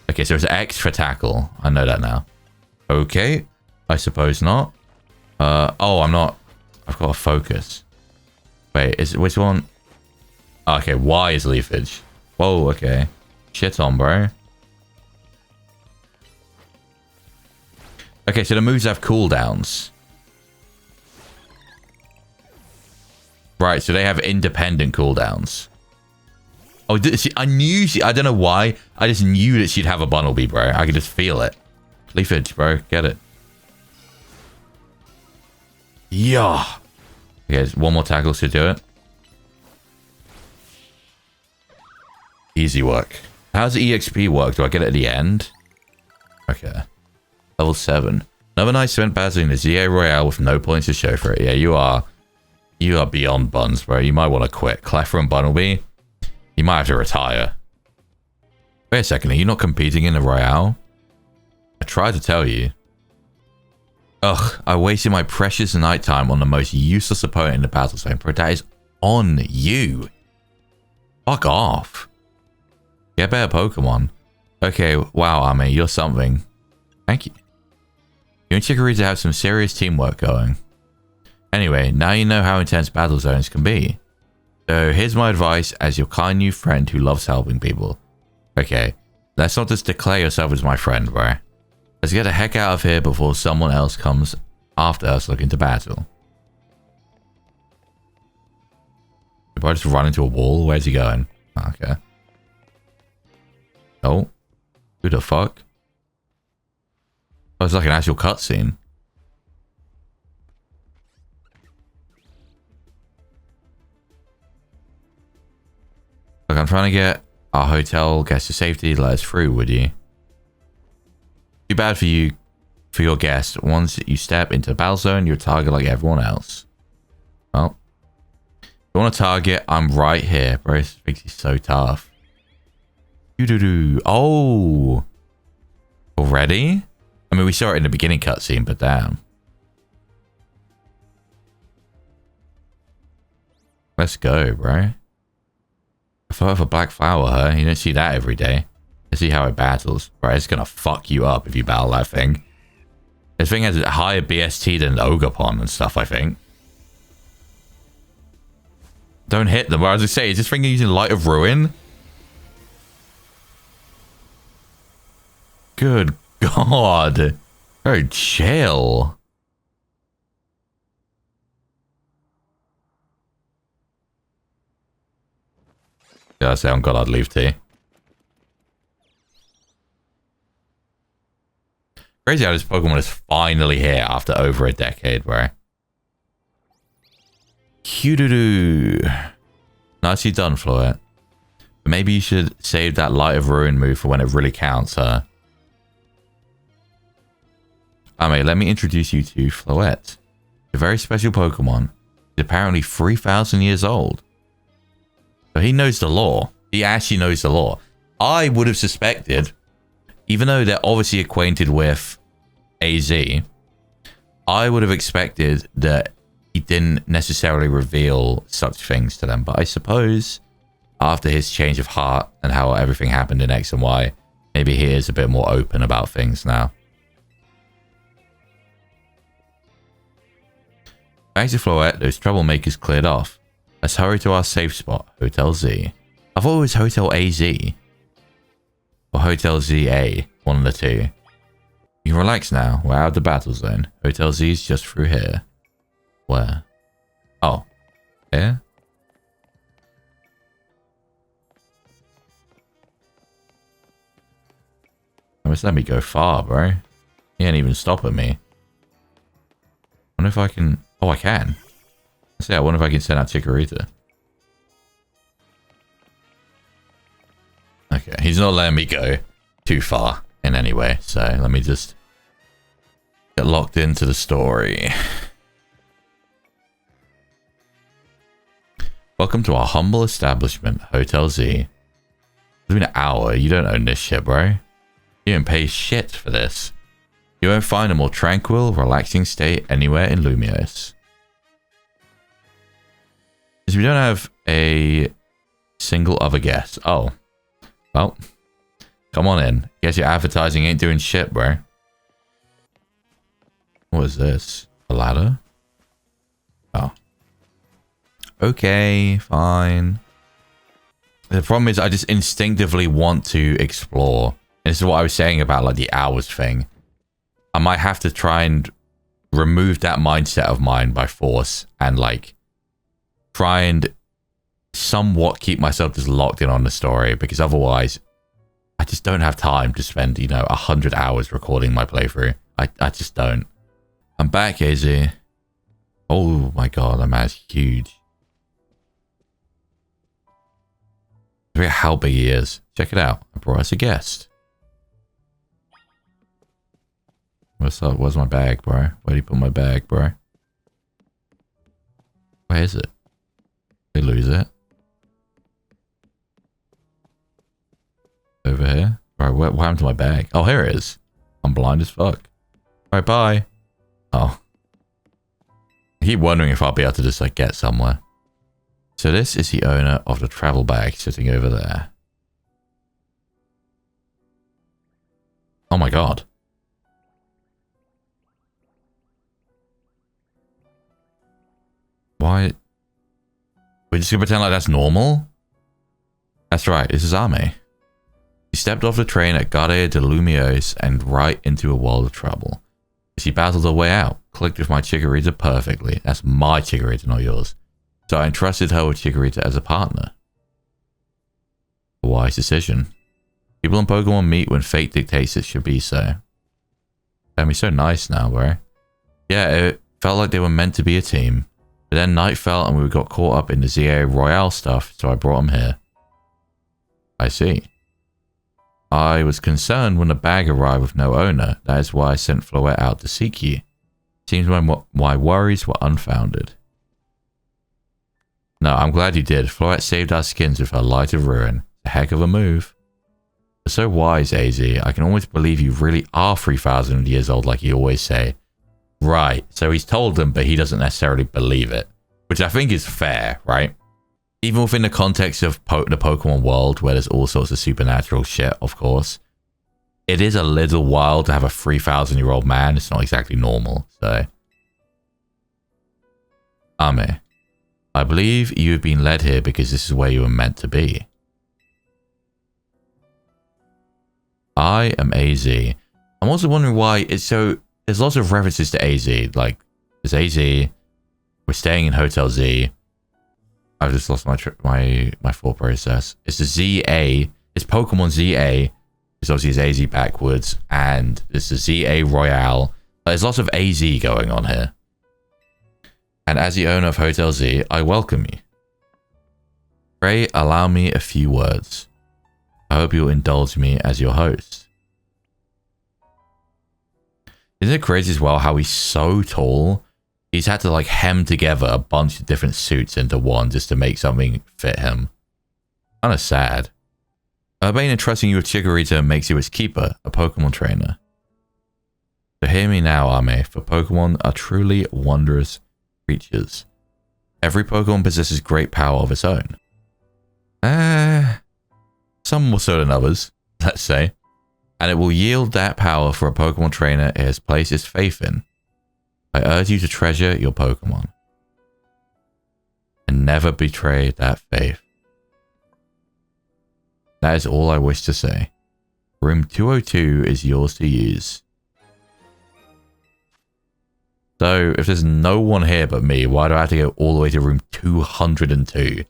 Okay, so it's X for tackle. I know that now. Okay. I suppose not. Oh, I'm not. I've got a focus. Wait, which one? Oh, okay, Y is leafage. Whoa, okay. Shit on, bro. Okay, so the moves have cooldowns. Right, so they have independent cooldowns. Oh, I knew I don't know why. I just knew that she'd have a Bunnelby, bro. I could just feel it. Leafage, bro. Get it. Yeah. Okay, one more tackle should do it. Easy work. How's the EXP work? Do I get it at the end? Okay. Level 7. Another night spent battling the ZA Royale with no points to show for it. Yeah, you are beyond buns, bro. You might want to quit. Cleffer and Bunnelby, you might have to retire. Wait a second, are you not competing in the Royale? I tried to tell you. Ugh, I wasted my precious nighttime on the most useless opponent in the battle zone, bro. That is on you. Fuck off. Get better Pokemon. Okay, wow, Ami, you're something. Thank you. You and Chikorita have some serious teamwork going. Anyway, now you know how intense battle zones can be. So here's my advice as your kind new friend who loves helping people. Okay, let's not just declare yourself as my friend, bro. Let's get the heck out of here before someone else comes after us looking to battle. If I just run into a wall, where's he going? Okay. Oh, who the fuck? Oh, it's like an actual cutscene. Look, I'm trying to get our hotel guests to safety, let us through, would you? Too bad for you, for your guest. Once you step into the battle zone, you're a target like everyone else. Well, if you want a target, I'm right here. Bro, this makes you so tough. Oh! Already? I mean, we saw it in the beginning cutscene, but damn. Let's go, bro. A photo of a black flower, huh? You don't see that every day. Let's see how it battles. Right, it's gonna fuck you up if you battle that thing. This thing has a higher BST than Ogapon and stuff, I think. Don't hit them. What I was gonna say, is this thing using Light of Ruin? Good God. Oh, chill. Yeah, I say on God I'd leave too. Crazy how this Pokemon is finally here after over a decade, bro. Cute-doo-doo. Nicely done, Floette. But maybe you should save that Light of Ruin move for when it really counts, huh? Mate, let me introduce you to Floette. A very special Pokemon. He's apparently 3,000 years old. So he knows the lore. He actually knows the lore. I would have suspected, even though they're obviously acquainted with AZ, I would have expected that he didn't necessarily reveal such things to them. But I suppose after his change of heart and how everything happened in X and Y, maybe he is a bit more open about things now. Thanks to Floette, those troublemakers cleared off. Let's hurry to our safe spot, Hotel Z. I thought it was Hotel AZ. Or Hotel ZA, one of the two. You can relax now, we're out of the battle zone. Hotel Z's just through here. Where? Oh. Here? Almost let me go far, bro. He ain't even stopping me. I wonder if I can... Oh, I can. I wonder if I can send out Chikorita. Okay, he's not letting me go too far in any way, so let me just get locked into the story. Welcome to our humble establishment, Hotel Z. It's been an hour. You don't own this shit, bro. You don't pay shit for this. You won't find a more tranquil, relaxing state anywhere in Lumios. Because we don't have a single other guest. Oh. Well. Come on in. Guess your advertising ain't doing shit, bro. What is this? A ladder? Oh. Okay, fine. The problem is I just instinctively want to explore. And this is what I was saying about like the hours thing. I might have to try and remove that mindset of mine by force and like try and somewhat keep myself just locked in on the story, because otherwise I just don't have time to spend, you know, 100 hours recording my playthrough. I just don't. I'm back, AZ. Oh my god, that man's huge. Look at how big he is. Check it out. I brought us a guest. What's up? Where's my bag, bro? Where do you put my bag, bro? Where is it? Did I lose it? Over here? Right, what happened to my bag? Oh, here it is. I'm blind as fuck. Alright, bye. Oh. I keep wondering if I'll be able to just like get somewhere. So this is the owner of the travel bag sitting over there. Oh my god. Why? We're just gonna pretend like that's normal? That's right, this is Ame. She stepped off the train at Gardea de Lumios and right into a world of trouble. She battled her way out, clicked with my Chikorita perfectly. That's my Chikorita, not yours. So I entrusted her with Chikorita as a partner. A wise decision. People in Pokemon meet when fate dictates it should be so. Damn, he's so nice now, bro. Yeah, it felt like they were meant to be a team. But then night fell and we got caught up in the ZA Royale stuff, so I brought him here. I see. I was concerned when the bag arrived with no owner. That is why I sent Floette out to seek you. Seems my worries were unfounded. No, I'm glad you did. Floette saved our skins with her light of ruin. It's a heck of a move. You're so wise, AZ. I can almost believe you really are 3,000 years old like you always say. Right, so he's told them, but he doesn't necessarily believe it. Which I think is fair, right? Even within the context of the Pokemon world, where there's all sorts of supernatural shit, of course. It is a little wild to have a 3,000-year-old man. It's not exactly normal, so... Ame, I believe you have been led here because this is where you were meant to be. I am AZ. I'm also wondering why it's so... There's lots of references to AZ. Like, there's AZ. We're staying in Hotel Z. I've just lost my thought process. It's the ZA. It's Pokemon ZA. It's obviously AZ backwards. And it's the ZA Royale. There's lots of AZ going on here. And as the owner of Hotel Z, I welcome you. Pray allow me a few words. I hope you'll indulge me as your host. Isn't it crazy as well how he's so tall? He's had to like hem together a bunch of different suits into one just to make something fit him. Kinda sad. Urbane entrusting you with Chikorita makes you his keeper, a Pokemon trainer. So hear me now, Ame, for Pokemon are truly wondrous creatures. Every Pokemon possesses great power of its own. Some more so than others, let's say. And it will yield that power for a Pokemon trainer it has placed its faith in. I urge you to treasure your Pokemon. And never betray that faith. That is all I wish to say. Room 202 is yours to use. So, if there's no one here but me, why do I have to go all the way to room 202?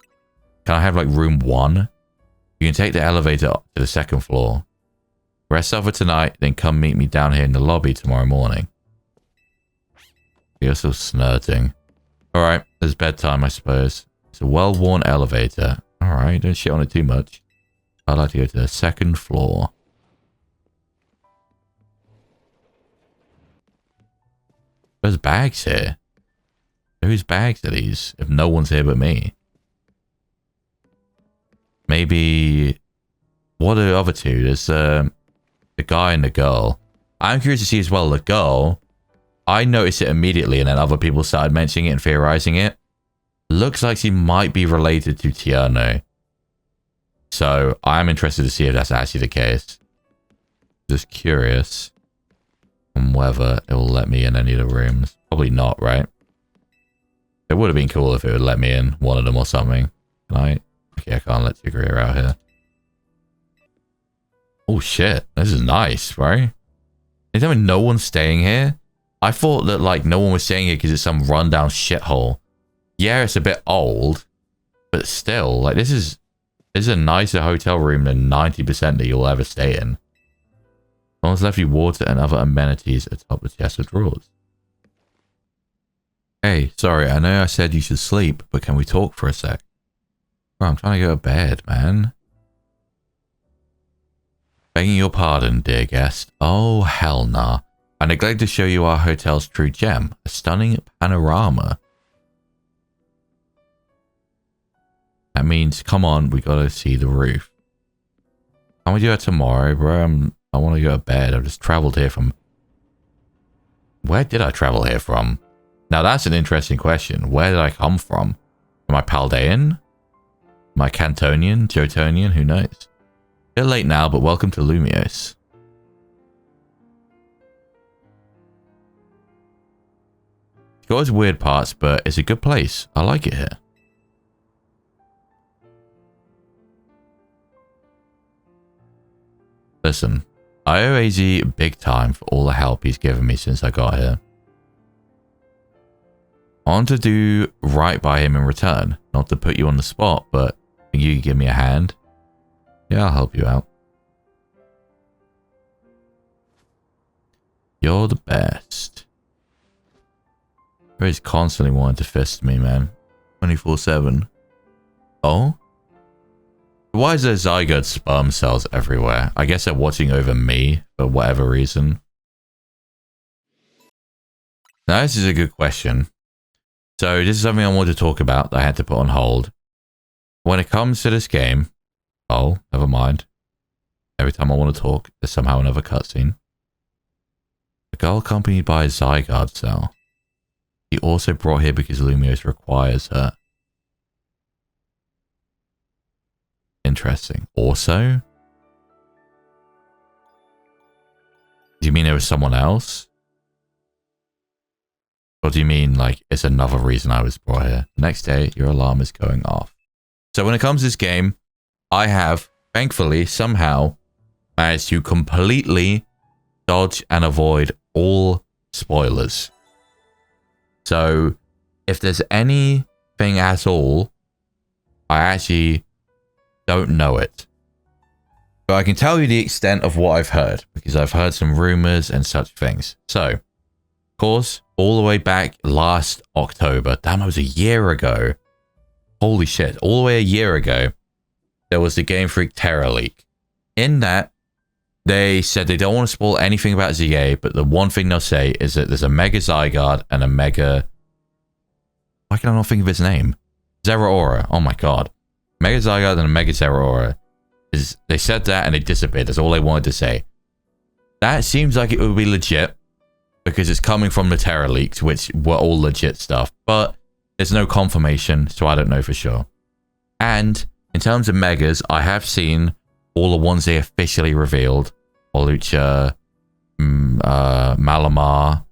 Can I have, like, room 1? You can take the elevator up to the second floor. Rest over tonight, then come meet me down here in the lobby tomorrow morning. You're still snurting. Alright, it's bedtime, I suppose. It's a well-worn elevator. Alright, don't shit on it too much. I'd like to go to the second floor. There's bags here. Whose bags are these? If no one's here but me. Maybe... What are the other two? There's the guy and the girl. I'm curious to see as well the girl. I noticed it immediately and then other people started mentioning it and theorizing it. Looks like she might be related to Tierno. So I'm interested to see if that's actually the case. Just curious on whether it will let me in any of the rooms. Probably not, right? It would have been cool if it would let me in one of them or something. Can I? Okay, I can't let Tigreal out here. Oh shit, this is nice, right? Is there no one staying here? I thought that like no one was staying here because it's some rundown shithole. Yeah, it's a bit old, but still, like this is a nicer hotel room than 90% that you'll ever stay in. Someone's left you water and other amenities atop the chest of drawers. Hey, sorry, I know I said you should sleep, but can we talk for a sec? Bro, I'm trying to go to bed, man. Begging your pardon, dear guest. Oh, hell nah. I neglected to show you our hotel's true gem, a stunning panorama. That means, come on, we gotta see the roof. Can we do that tomorrow, bro? I want to go to bed. I've just traveled here from... Where did I travel here from? Now, that's an interesting question. Where did I come from? Am I Paldean? Am I Cantonian? Jotonian? Who knows? Bit late now, but welcome to Lumios. It's got its weird parts, but it's a good place. I like it here. Listen, I owe AZ big time for all the help he's given me since I got here. I want to do right by him in return. Not to put you on the spot, but think you can give me a hand? Yeah, I'll help you out. You're the best. He's constantly wanting to fist me, man. 24/7. Oh? Why is there zygote sperm cells everywhere? I guess they're watching over me for whatever reason. Now, this is a good question. So this is something I wanted to talk about that I had to put on hold. When it comes to this game... Oh, never mind. Every time I want to talk, there's somehow another cutscene. A girl accompanied by a zygote cell. He also brought here because Lumiose requires her. Interesting. Also? Do you mean there was someone else? Or do you mean, like, it's another reason I was brought here? The next day, your alarm is going off. So when it comes to this game, I have, thankfully, somehow managed to completely dodge and avoid all spoilers. So, if there's anything at all, I actually don't know it. But I can tell you the extent of what I've heard, because I've heard some rumors and such things. So, of course, all the way back last October, damn, that was a year ago. Holy shit, all the way a year ago, there was the Game Freak Terror leak. In that, they said they don't want to spoil anything about ZA, but the one thing they'll say is that there's a Mega Zygarde and a Mega... Why can I not think of his name? Zeraora. Oh my god. Mega Zygarde and a Mega Zeraora. They said that and they disappeared. That's all they wanted to say. That seems like it would be legit, because it's coming from the Terror leaks, which were all legit stuff. But there's no confirmation, so I don't know for sure. And in terms of Megas, I have seen all the ones they officially revealed. Holucha, Malamar,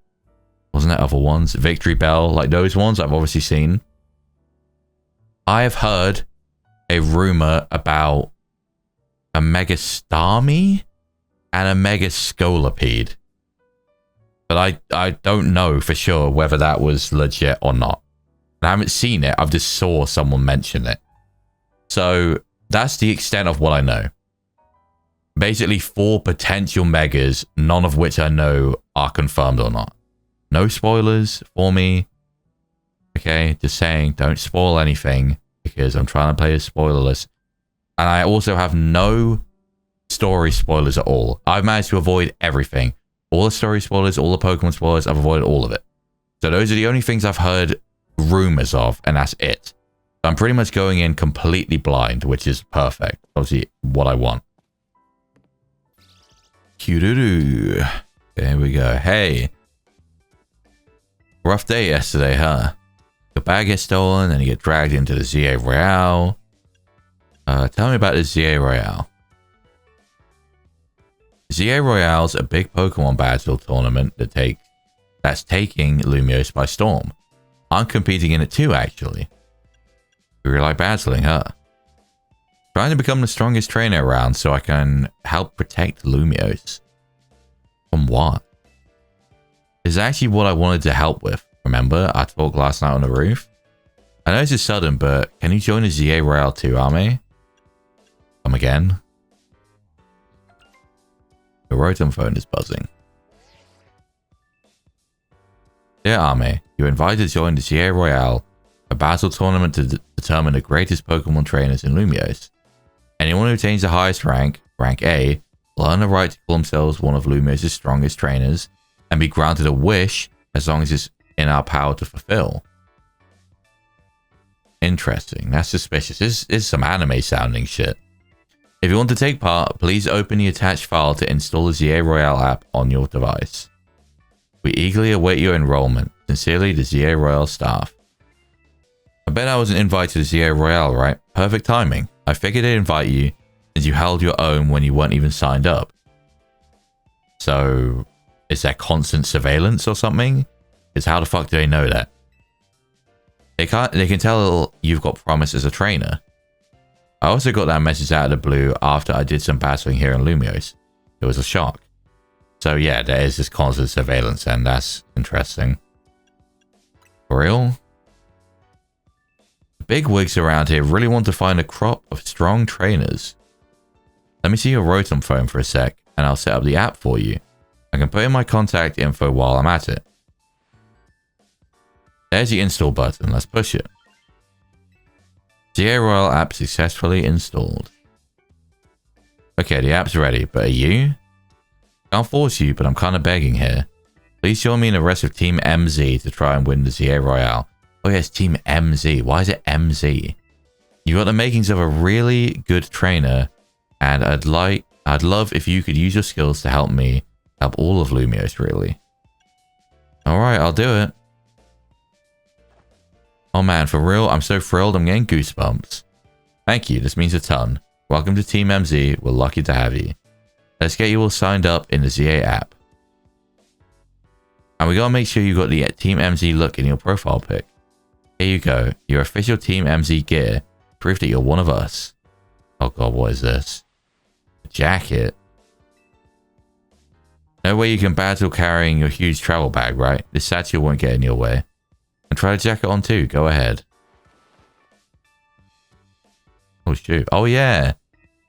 wasn't there other ones? Victory Bell, like those ones I've obviously seen. I have heard a rumor about a Mega Starmie and a Mega Scolipede. But I don't know for sure whether that was legit or not. I haven't seen it, I've just saw someone mention it. So that's the extent of what I know. Basically 4 potential Megas, none of which I know are confirmed or not. No spoilers for me. Okay, just saying, don't spoil anything, because I'm trying to play this spoilerless. And I also have no story spoilers at all. I've managed to avoid everything. All the story spoilers, all the Pokemon spoilers, I've avoided all of it. So those are the only things I've heard rumors of, and that's it. I'm pretty much going in completely blind, which is perfect. Obviously, what I want. Cute-doo-doo. There we go. Hey. Rough day yesterday, huh? Your bag gets stolen, and you get dragged into the ZA Royale. Tell me about the ZA Royale. ZA Royale's a big Pokemon battle tournament that's taking Lumiose by storm. I'm competing in it too, actually. You really like battling, huh? Trying to become the strongest trainer around so I can help protect Lumiose. From what? This is actually what I wanted to help with. Remember, I talked last night on the roof? I know this is sudden, but can you join the ZA Royale too, Ame? Come again? The Rotom phone is buzzing. Dear Ame, you're invited to join the ZA Royale, a battle tournament to determine the greatest Pokemon trainers in Lumiose. Anyone who attains the highest rank, rank A, will earn the right to call themselves one of Lumiose's strongest trainers and be granted a wish as long as it's in our power to fulfill. Interesting. That's suspicious. This is some anime sounding shit. If you want to take part, please open the attached file to install the ZA Royale app on your device. We eagerly await your enrollment. Sincerely, the ZA Royale staff. I bet I wasn't invited to ZA Royale, right? Perfect timing. I figured I'd invite you since you held your own when you weren't even signed up. So, is there constant surveillance or something? Because how the fuck do they know that? They can tell you've got promise as a trainer. I also got that message out of the blue after I did some battling here in Lumiose. It was a shock. So yeah, there is this constant surveillance, and that's interesting. For real? The big wigs around here really want to find a crop of strong trainers. Let me see your Rotom phone for a sec, and I'll set up the app for you. I can put in my contact info while I'm at it. There's the install button, let's push it. ZA Royale app successfully installed. Okay, the app's ready, but are you? Can't force you, but I'm kind of begging here. Please join me in the rest of Team MZ to try and win the ZA Royale. Oh yes, Team MZ. Why is it MZ? You've got the makings of a really good trainer, and I'd love if you could use your skills to help me help all of Lumios, really. Alright, I'll do it. Oh man, for real, I'm so thrilled, I'm getting goosebumps. Thank you, this means a ton. Welcome to Team MZ, we're lucky to have you. Let's get you all signed up in the ZA app. And we gotta make sure you got the Team MZ look in your profile pic. Here you go, your official Team MZ gear. Proof that you're one of us. Oh god, what is this? A jacket. No way you can battle carrying your huge travel bag, right? This satchel won't get in your way. And try the jacket on too, go ahead. Oh shoot, oh yeah.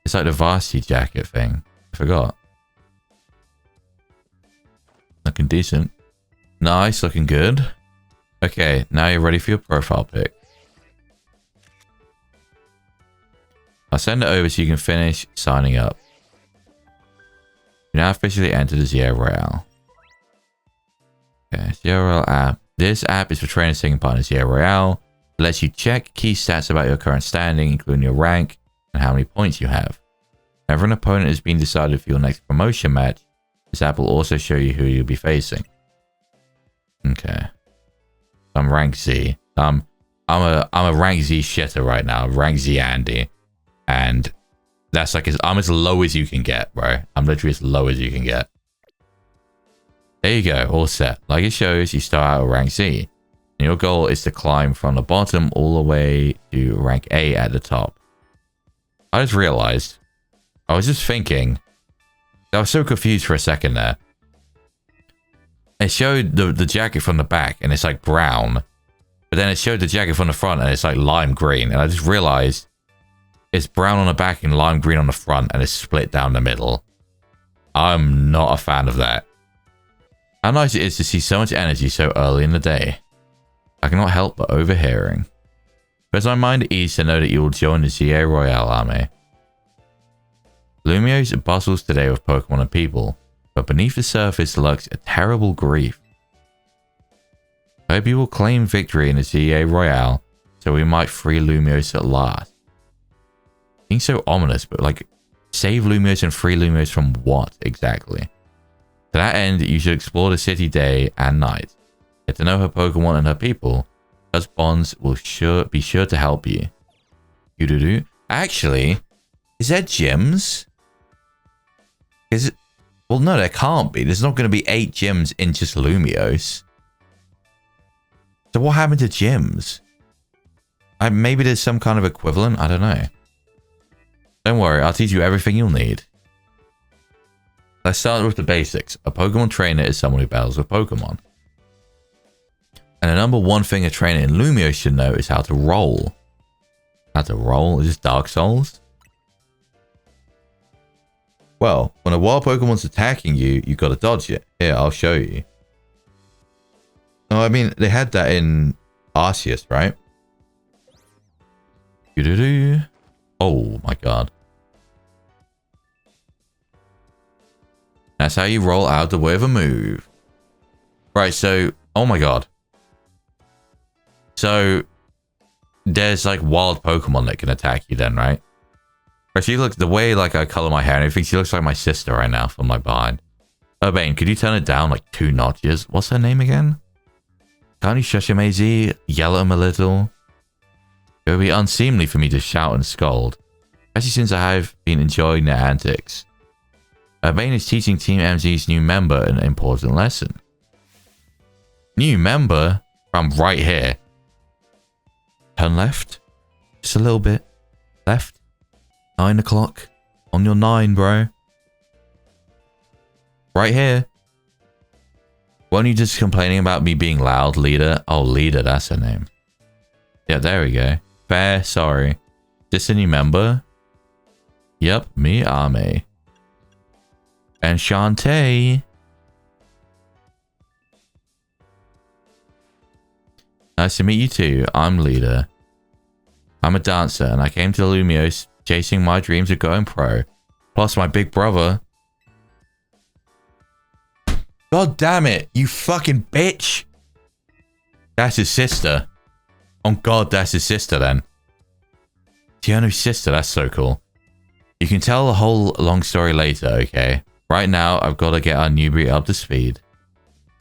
It's like the varsity jacket thing. I forgot. Looking decent. Nice, looking good. Okay, now you're ready for your profile pic. I'll send it over so you can finish signing up. You now officially enter the ZA Royale. Okay, ZA Royale app. This app is for trainers taking part in ZA Royale. It lets you check key stats about your current standing, including your rank and how many points you have. Whenever an opponent has been decided for your next promotion match, this app will also show you who you'll be facing. Okay. I'm rank Z. I'm a rank Z shitter right now. Rank Z Andy. And that's like, I'm as low as you can get, bro. I'm literally as low as you can get. There you go, all set. Like it shows, you start out at rank Z. And your goal is to climb from the bottom all the way to rank A at the top. I just realized, I was just thinking, I was so confused for a second there. It showed the jacket from the back and it's like brown. But then it showed the jacket from the front and it's like lime green. And I just realized it's brown on the back and lime green on the front and it's split down the middle. I'm not a fan of that. How nice it is to see so much energy so early in the day. I cannot help but overhearing. But my mind at ease to know that you will join the ZA Royale army. Lumios bustles today with Pokemon and people, but beneath the surface lurks a terrible grief. I hope you will claim victory in the ZA Royale so we might free Lumios at last. Being so ominous, but like, save Lumios and free Lumios from what exactly? To that end, you should explore the city day and night. Get to know her Pokemon and her people. Those bonds will be sure to help you. You-do-do. Actually, is there gyms? Is it? Well, no, there can't be. There's not going to be 8 gyms in just Lumios. So what happened to gyms? Maybe there's some kind of equivalent. I don't know. Don't worry, I'll teach you everything you'll need. Let's start with the basics. A Pokemon trainer is someone who battles with Pokemon. And the number one thing a trainer in Lumios should know is how to roll. How to roll? Is this Dark Souls? Well, when a wild Pokemon's attacking you, you've got to dodge it. Here, I'll show you. No, I mean, they had that in Arceus, right? Doo-doo-doo. Oh my god. That's how you roll out the way of a move. Right, so... Oh my god. So... There's like wild Pokemon that can attack you then, right? But she looks... The way like I color my hair and everything, she looks like my sister right now from like behind. Urbane, could you turn it down like 2 notches? What's her name again? Can't you shush him, AZ? Yell at him a little? It would be unseemly for me to shout and scold, especially since I have been enjoying their antics. Urbane is teaching Team MZ's new member an important lesson. New member? From right here. Turn left. Just a little bit. Left. 9 o'clock. On your 9, bro. Right here. Weren't you just complaining about me being loud, Leader? Oh, Leader, that's her name. Yeah, there we go. Fair, sorry. Just a new member? Yep, me, Ame. And Shantae. Nice to meet you too. I'm Leader. I'm a dancer and I came to Lumios chasing my dreams of going pro. Plus my big brother. God damn it, you fucking bitch. That's his sister. Oh god, that's his sister then. Tiano's sister, that's so cool. You can tell the whole long story later, okay? Right now, I've got to get our newbie up to speed.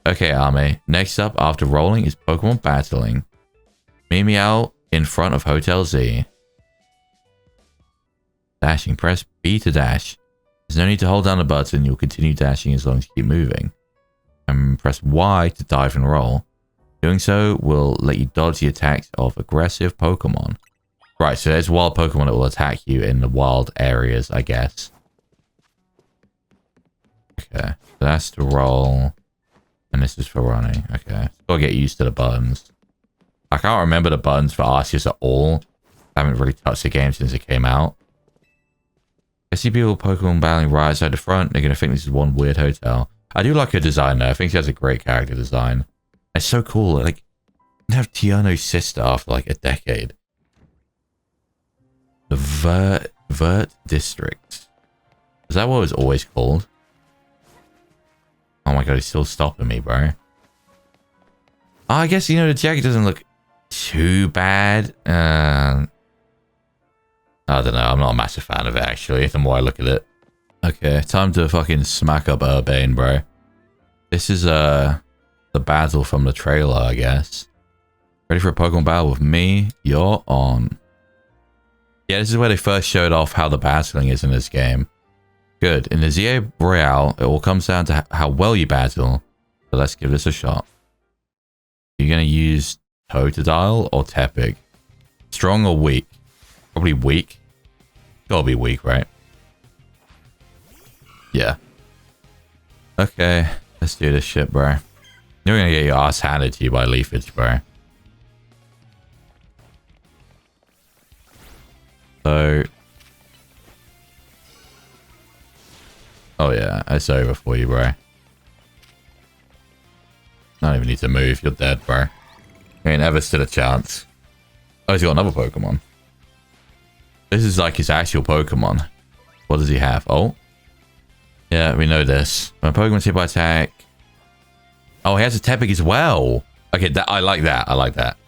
Okay, Ame. Next up, after rolling, is Pokemon battling. Meet me out in front of Hotel Z. Dashing. Press B to dash. There's no need to hold down the button. You'll continue dashing as long as you keep moving. And press Y to dive and roll. Doing so will let you dodge the attacks of aggressive Pokemon. Right, so there's wild Pokemon that will attack you in the wild areas, I guess. Okay, so that's to roll. And this is for running. Okay, gotta get used to the buttons. I can't remember the buttons for Arceus at all. I haven't really touched the game since it came out. I see people Pokemon battling right outside the front. They're gonna think this is one weird hotel. I do like her design though. I think she has a great character design. It's so cool. Like, you have Tiano's sister after like a decade. The Vert District. Is that what it was always called? Oh my god, he's still stopping me, bro. Oh, I guess, you know, the jacket doesn't look too bad. I don't know. I'm not a massive fan of it, actually, the more I look at it. Okay, time to fucking smack up Urbane, bro. This is, the battle from the trailer, I guess. Ready for a Pokemon battle with me? You're on. Yeah, this is where they first showed off how the battling is in this game. Good. In the ZA Royale, it all comes down to how well you battle. So let's give this a shot. You're going to use Totodile or Tepig? Strong or weak? Probably weak. Gotta be weak, right? Yeah. Okay. Let's do this shit, bro. You're going to get your ass handed to you by Leafage, bro. So... oh yeah, it's over for you, bro. Not even need to move, you're dead, bro. You ain't ever stood a chance. Oh, he's got another Pokemon. This is like his actual Pokemon. What does he have? Oh. Yeah, we know this. When a Pokemon's hit by attack... oh, he has a Tepig as well. Okay, I like that. I like that.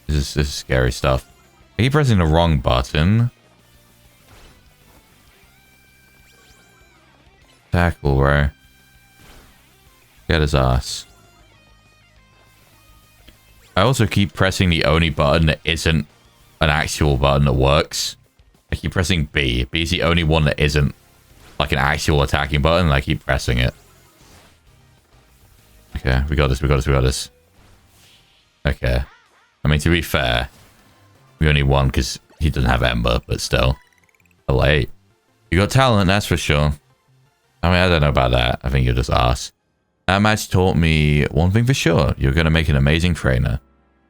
This is scary stuff. I keep pressing the wrong button. Tackle, bro. Get his ass. I also keep pressing the only button that isn't an actual button that works. I keep pressing B. B is the only one that isn't like an actual attacking button, and I keep pressing it. Okay, we got this, we got this, we got this. Okay. I mean, to be fair, we only won because he doesn't have Ember, but still. Late. You got talent, that's for sure. I mean, I don't know about that. I think you're just ass. That match taught me one thing for sure. You're going to make an amazing trainer.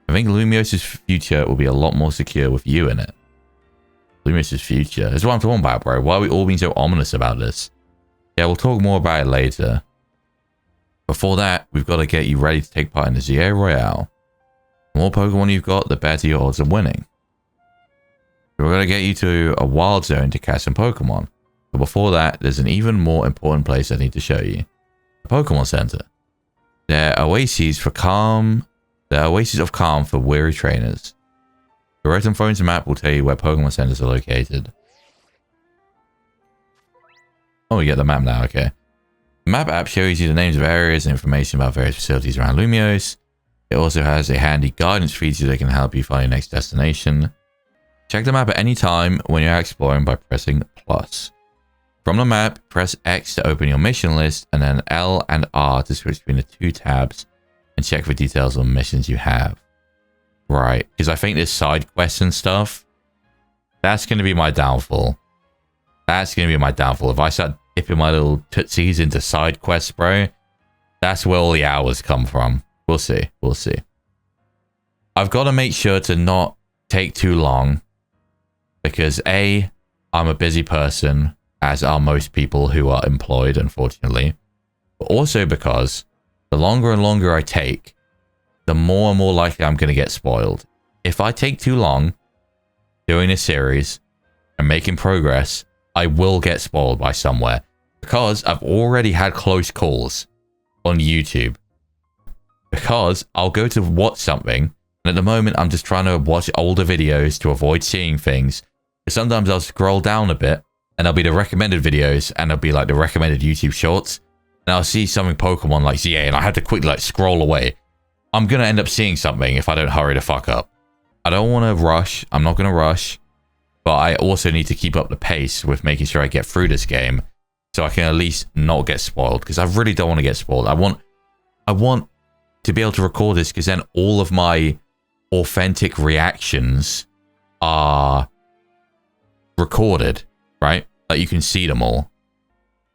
I think Lumios's future will be a lot more secure with you in it. Lumios's future? That's what I'm talking about, bro. Why are we all being so ominous about this? Yeah, we'll talk more about it later. Before that, we've got to get you ready to take part in the ZA Royale. The more Pokemon you've got, the better your odds of winning. We're going to get you to a wild zone to catch some Pokemon. But before that, there's an even more important place I need to show you. The Pokemon Center. They're oases for calm. They're oases of calm for weary trainers. The Rotom Phone's map will tell you where Pokemon Centers are located. Oh, we get the map now, okay. The map app shows you the names of areas and information about various facilities around Lumios. It also has a handy guidance feature that can help you find your next destination. Check the map at any time when you're exploring by pressing plus. From the map, press X to open your mission list, and then L and R to switch between the two tabs and check for details on missions you have. Right, because I think there's side quests and stuff. That's going to be my downfall. That's going to be my downfall. If I start dipping my little tootsies into side quests, bro, that's where all the hours come from. We'll see. We'll see. I've got to make sure to not take too long because A, I'm a busy person, as are most people who are employed, unfortunately. But also because the longer and longer I take, the more and more likely I'm going to get spoiled. If I take too long doing this series, and making progress, I will get spoiled by somewhere. Because I've already had close calls on YouTube. Because I'll go to watch something, and at the moment I'm just trying to watch older videos to avoid seeing things. But sometimes I'll scroll down a bit, and there'll be the recommended videos, and there'll be like the recommended YouTube shorts. And I'll see something Pokemon like ZA, and I have to quickly like scroll away. I'm going to end up seeing something if I don't hurry the fuck up. I don't want to rush. I'm not going to rush. But I also need to keep up the pace with making sure I get through this game. So I can at least not get spoiled, because I really don't want to get spoiled. I want to be able to record this, because then all of my authentic reactions are recorded, right? Like you can see them all.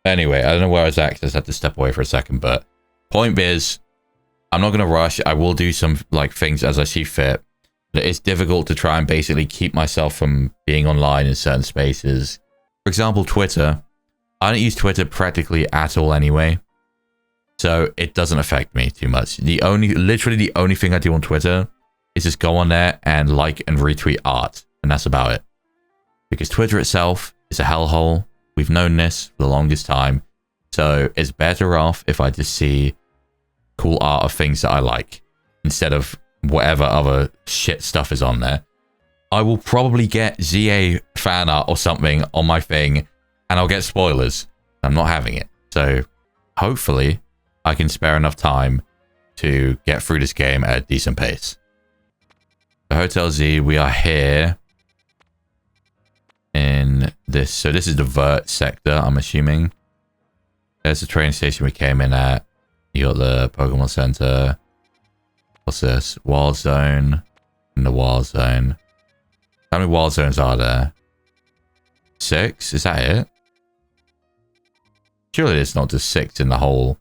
Anyway, I don't know where I was at, because I just had to step away for a second. But point is, I'm not going to rush. I will do some like things as I see fit. But it's difficult to try and basically keep myself from being online in certain spaces. For example, Twitter. I don't use Twitter practically at all anyway, so it doesn't affect me too much. Literally the only thing I do on Twitter is just go on there and like and retweet art, and that's about it. Because Twitter itself is a hellhole. We've known this for the longest time, so it's better off if I just see cool art of things that I like, instead of whatever other shit stuff is on there. I will probably get ZA fan art or something on my thing, and I'll get spoilers. I'm not having it. So hopefully I can spare enough time to get through this game at a decent pace. The Hotel Z, we are here in this. So this is the Vert sector, I'm assuming. There's the train station we came in at. You got the Pokemon Center. What's this? Wild Zone. In the Wild Zone. How many Wild Zones are there? 6? Is that it? Surely it's not just 6 in the whole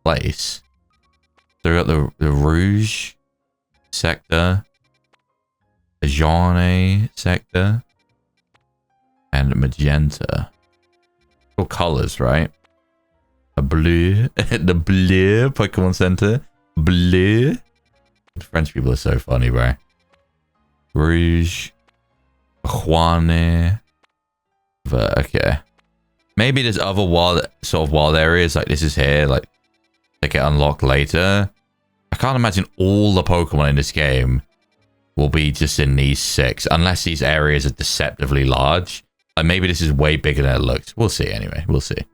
place. So we got the Rouge sector, the Jaune sector, and Magenta. All colors, right? A blue, the blue Pokemon Center, blue. The French people are so funny, bro. Rouge, Jaune, okay. Maybe there's other wild areas, like this is here, like they get unlocked later. I can't imagine all the Pokemon in this game will be just in these 6, unless these areas are deceptively large. Like maybe this is way bigger than it looks. We'll see anyway, we'll see. If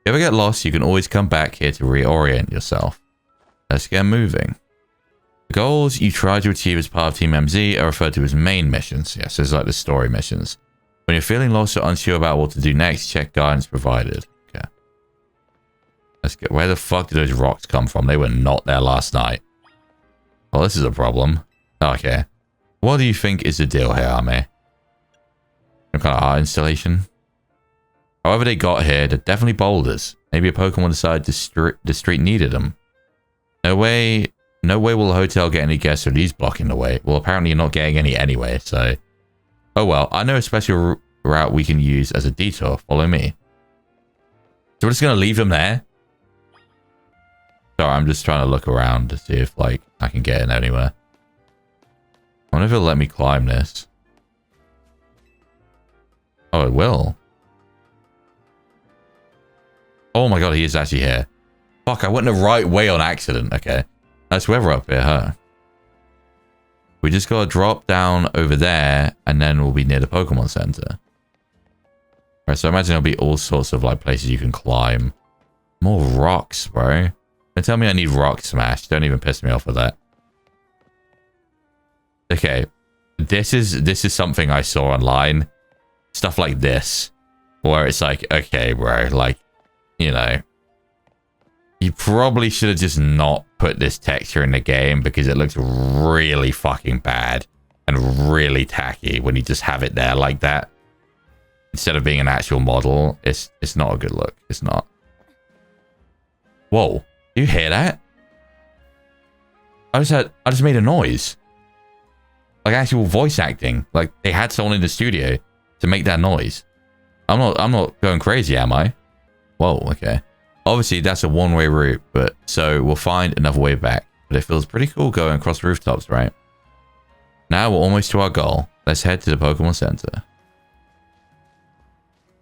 you ever get lost, you can always come back here to reorient yourself. Let's get moving. The goals you try to achieve as part of Team MZ are referred to as main missions. Yes, it's like the story missions. When you're feeling lost or unsure about what to do next, check guidance provided. Okay. Let's get... Where the fuck did those rocks come from? They were not there last night. Well, this is a problem. Okay. What do you think is the deal here, Ame? Some kind of art installation? However they got here, they're definitely boulders. Maybe a Pokemon decided the street needed them. No way will the hotel get any guests with these blocking the way. Well, apparently you're not getting any anyway, so... Oh well, I know a special route we can use as a detour. Follow me. So we're just going to leave them there? Sorry, I'm just trying to look around to see if, like, I can get in anywhere. I wonder if it'll let me climb this. Oh, it will. Oh my god, he is actually here. Fuck, I went the right way on accident. Okay. That's where we're up here, huh? We just gotta drop down over there, and then we'll be near the Pokemon Center. Right, so I imagine there'll be all sorts of, like, places you can climb. More rocks, bro. Don't tell me I need rock smash. Don't even piss me off with that. Okay. This is something I saw online. Stuff like this. Where it's like, okay, bro, like, you know, you probably should have just not put this texture in the game, because it looks really fucking bad and really tacky when you just have it there like that instead of being an actual model. It's not a good look. It's not. Whoa, you hear that? I just made a noise, like actual voice acting. Like they had someone in the studio to make that noise. I'm not going crazy, am I? Whoa, okay. Obviously, that's a one-way route, but so we'll find another way back. But it feels pretty cool going across rooftops, right? Now we're almost to our goal. Let's head to the Pokemon Center.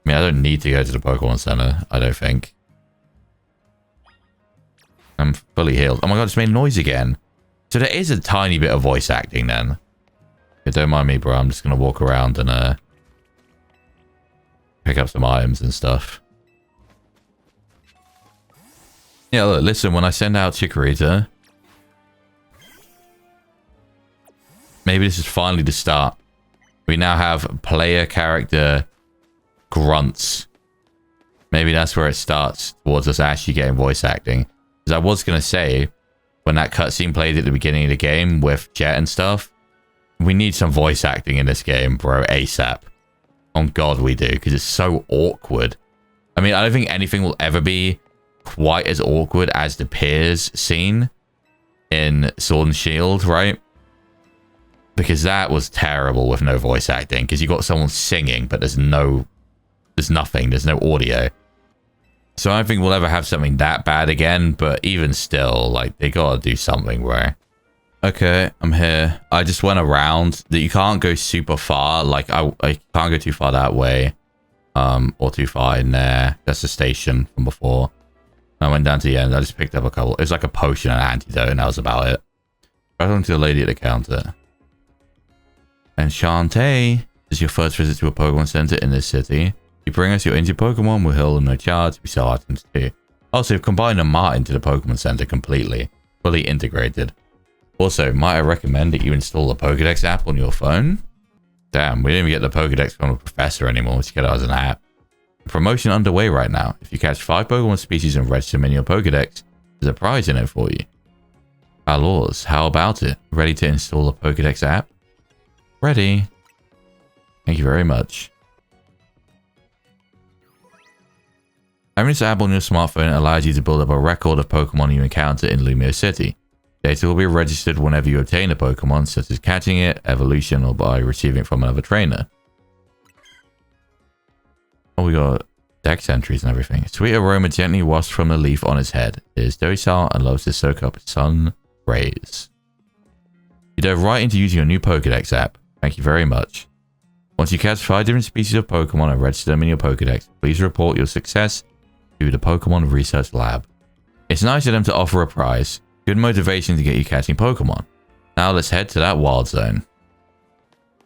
I mean, I don't need to go to the Pokemon Center, I don't think. I'm fully healed. Oh my god, it's made noise again. So there is a tiny bit of voice acting then. Okay, don't mind me, bro. I'm just going to walk around and pick up some items and stuff. Yeah, look, listen, when I send out Chikorita, maybe this is finally the start. We now have player character grunts. Maybe that's where it starts towards us actually getting voice acting. Because I was going to say, when that cutscene played at the beginning of the game with Jet and stuff, we need some voice acting in this game, bro, ASAP. On God, we do, because it's so awkward. I mean, I don't think anything will ever be quite as awkward as the Piers scene in Sword and Shield, right? Because that was terrible with no voice acting, because you got someone singing, but there's nothing, there's no audio. So I don't think we'll ever have something that bad again, but even still, like, they gotta do something, bro. Okay, I'm here. I just went around. That you can't go super far. Like, I can't go too far that way. Or too far in there. That's the station from before. I went down to the end. I just picked up a couple. It was like a potion and an antidote, and that was about it. I went to the lady at the counter. And Shantae, this is your first visit to a Pokemon Center in this city. You bring us your injured Pokemon, we'll heal them no charge. We sell items too. Also, you've combined a Mart into the Pokemon Center completely. Fully integrated. Also, might I recommend that you install the Pokedex app on your phone? Damn, we didn't even get the Pokedex from a professor anymore. Let's get it as an app. Promotion underway right now. If you catch 5 Pokemon species and register them in your Pokedex, there's a prize in it for you. KALOS, how about it? Ready to install the Pokedex app? Ready. Thank you very much. Having this app on your smartphone allows you to build up a record of Pokemon you encounter in Lumio City. Data will be registered whenever you obtain a Pokemon, such as catching it, evolution, or by receiving it from another trainer. Oh, we got dex entries and everything. Sweet aroma gently wafts from the leaf on its head. It is docile and loves to soak up sun rays. You dove right into using your new Pokedex app. Thank you very much. Once you catch 5 different species of Pokemon and register them in your Pokedex, please report your success to the Pokemon Research Lab. It's nice of them to offer a prize. Good motivation to get you catching Pokemon. Now let's head to that wild zone.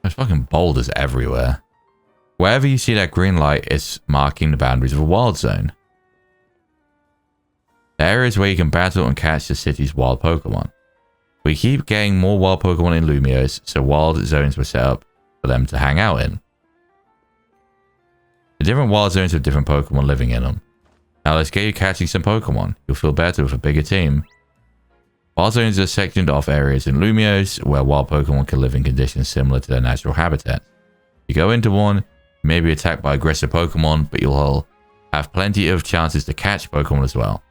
There's fucking boulders everywhere. Wherever you see that green light, it's marking the boundaries of a wild zone. The areas where you can battle and catch the city's wild Pokemon. We keep getting more wild Pokemon in Lumios, so wild zones were set up for them to hang out in. The different wild zones have different Pokemon living in them. Now let's get you catching some Pokemon. You'll feel better with a bigger team. Wild zones are sectioned off areas in Lumios where wild Pokemon can live in conditions similar to their natural habitat. You go into one, you may be attacked by aggressive Pokemon, but you'll have plenty of chances to catch Pokemon as well.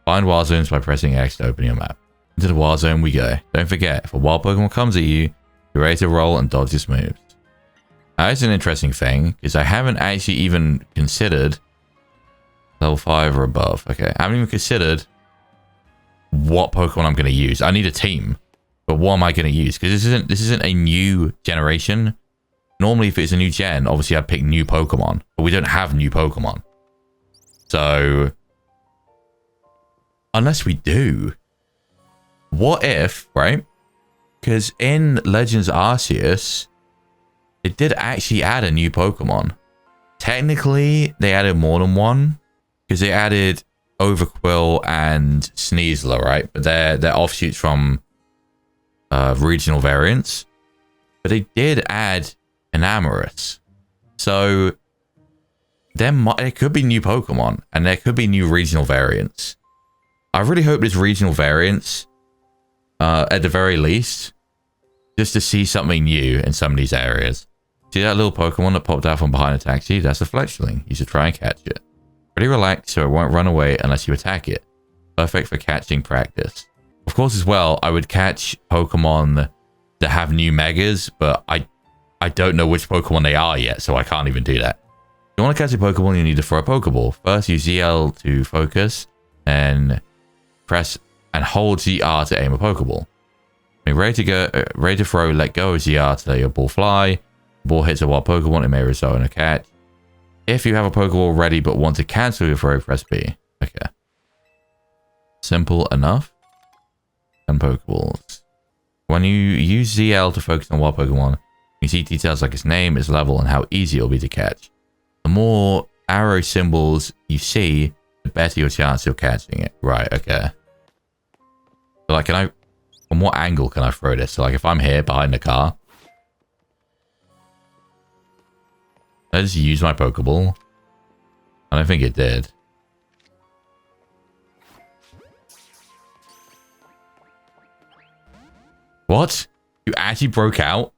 Find wild zones by pressing X to open your map. Into the wild zone we go. Don't forget, if a wild Pokemon comes at you, you're ready to roll and dodge its moves. Now, that's an interesting thing, because I haven't actually even considered level 5 or above. Okay, I haven't even considered what Pokemon I'm going to use. I need a team, but what am I going to use? Because this isn't a new generation. Normally, if it's a new gen, obviously I'd pick new Pokemon, but we don't have new Pokemon. So, unless we do, what if, right? Because in Legends Arceus, it did actually add a new Pokemon. Technically, they added more than one, because they added Overquill and Sneasler, right? But they're offshoots from regional variants. But they did add Enamorus. So there could be new Pokemon, and there could be new regional variants. I really hope there's regional variants, at the very least, just to see something new in some of these areas. See that little Pokemon that popped out from behind a taxi? That's a Fletchling. You should try and catch it. Pretty relaxed so it won't run away unless you attack it. Perfect for catching practice. Of course, as well, I would catch Pokemon that have new Megas, but I don't know which Pokemon they are yet, so I can't even do that. If you want to catch a Pokemon, you need to throw a Pokeball. First, use ZL to focus, and press and hold ZR to aim a Pokeball. When you're ready to throw, let go of ZR to let your ball fly. The ball hits a wild Pokemon, it may result in a catch. If you have a Pokeball ready but want to cancel your throw, press B. Okay. Simple enough. And Pokeballs. When you use ZL to focus on wild Pokemon, you see details like its name, its level, and how easy it'll be to catch. The more arrow symbols you see, the better your chance of catching it. Right, okay. So like, from what angle can I throw this? So like if I'm here behind the car, I just use my Pokeball. I don't think it did. What? You actually broke out?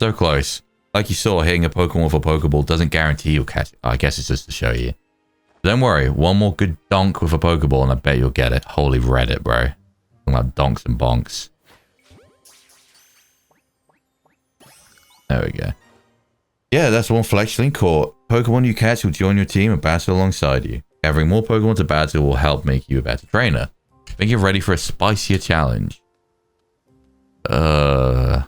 So close. Like you saw, hitting a Pokemon with a Pokeball doesn't guarantee you'll catch it. I guess it's just to show you. Don't worry, one more good donk with a Pokeball and I bet you'll get it. Holy Reddit, bro. Talking about donks and bonks. There we go. Yeah, that's one Fletchling caught. Pokemon you catch will join your team and battle alongside you. Gathering more Pokemon to battle will help make you a better trainer. Think you're ready for a spicier challenge. Bro,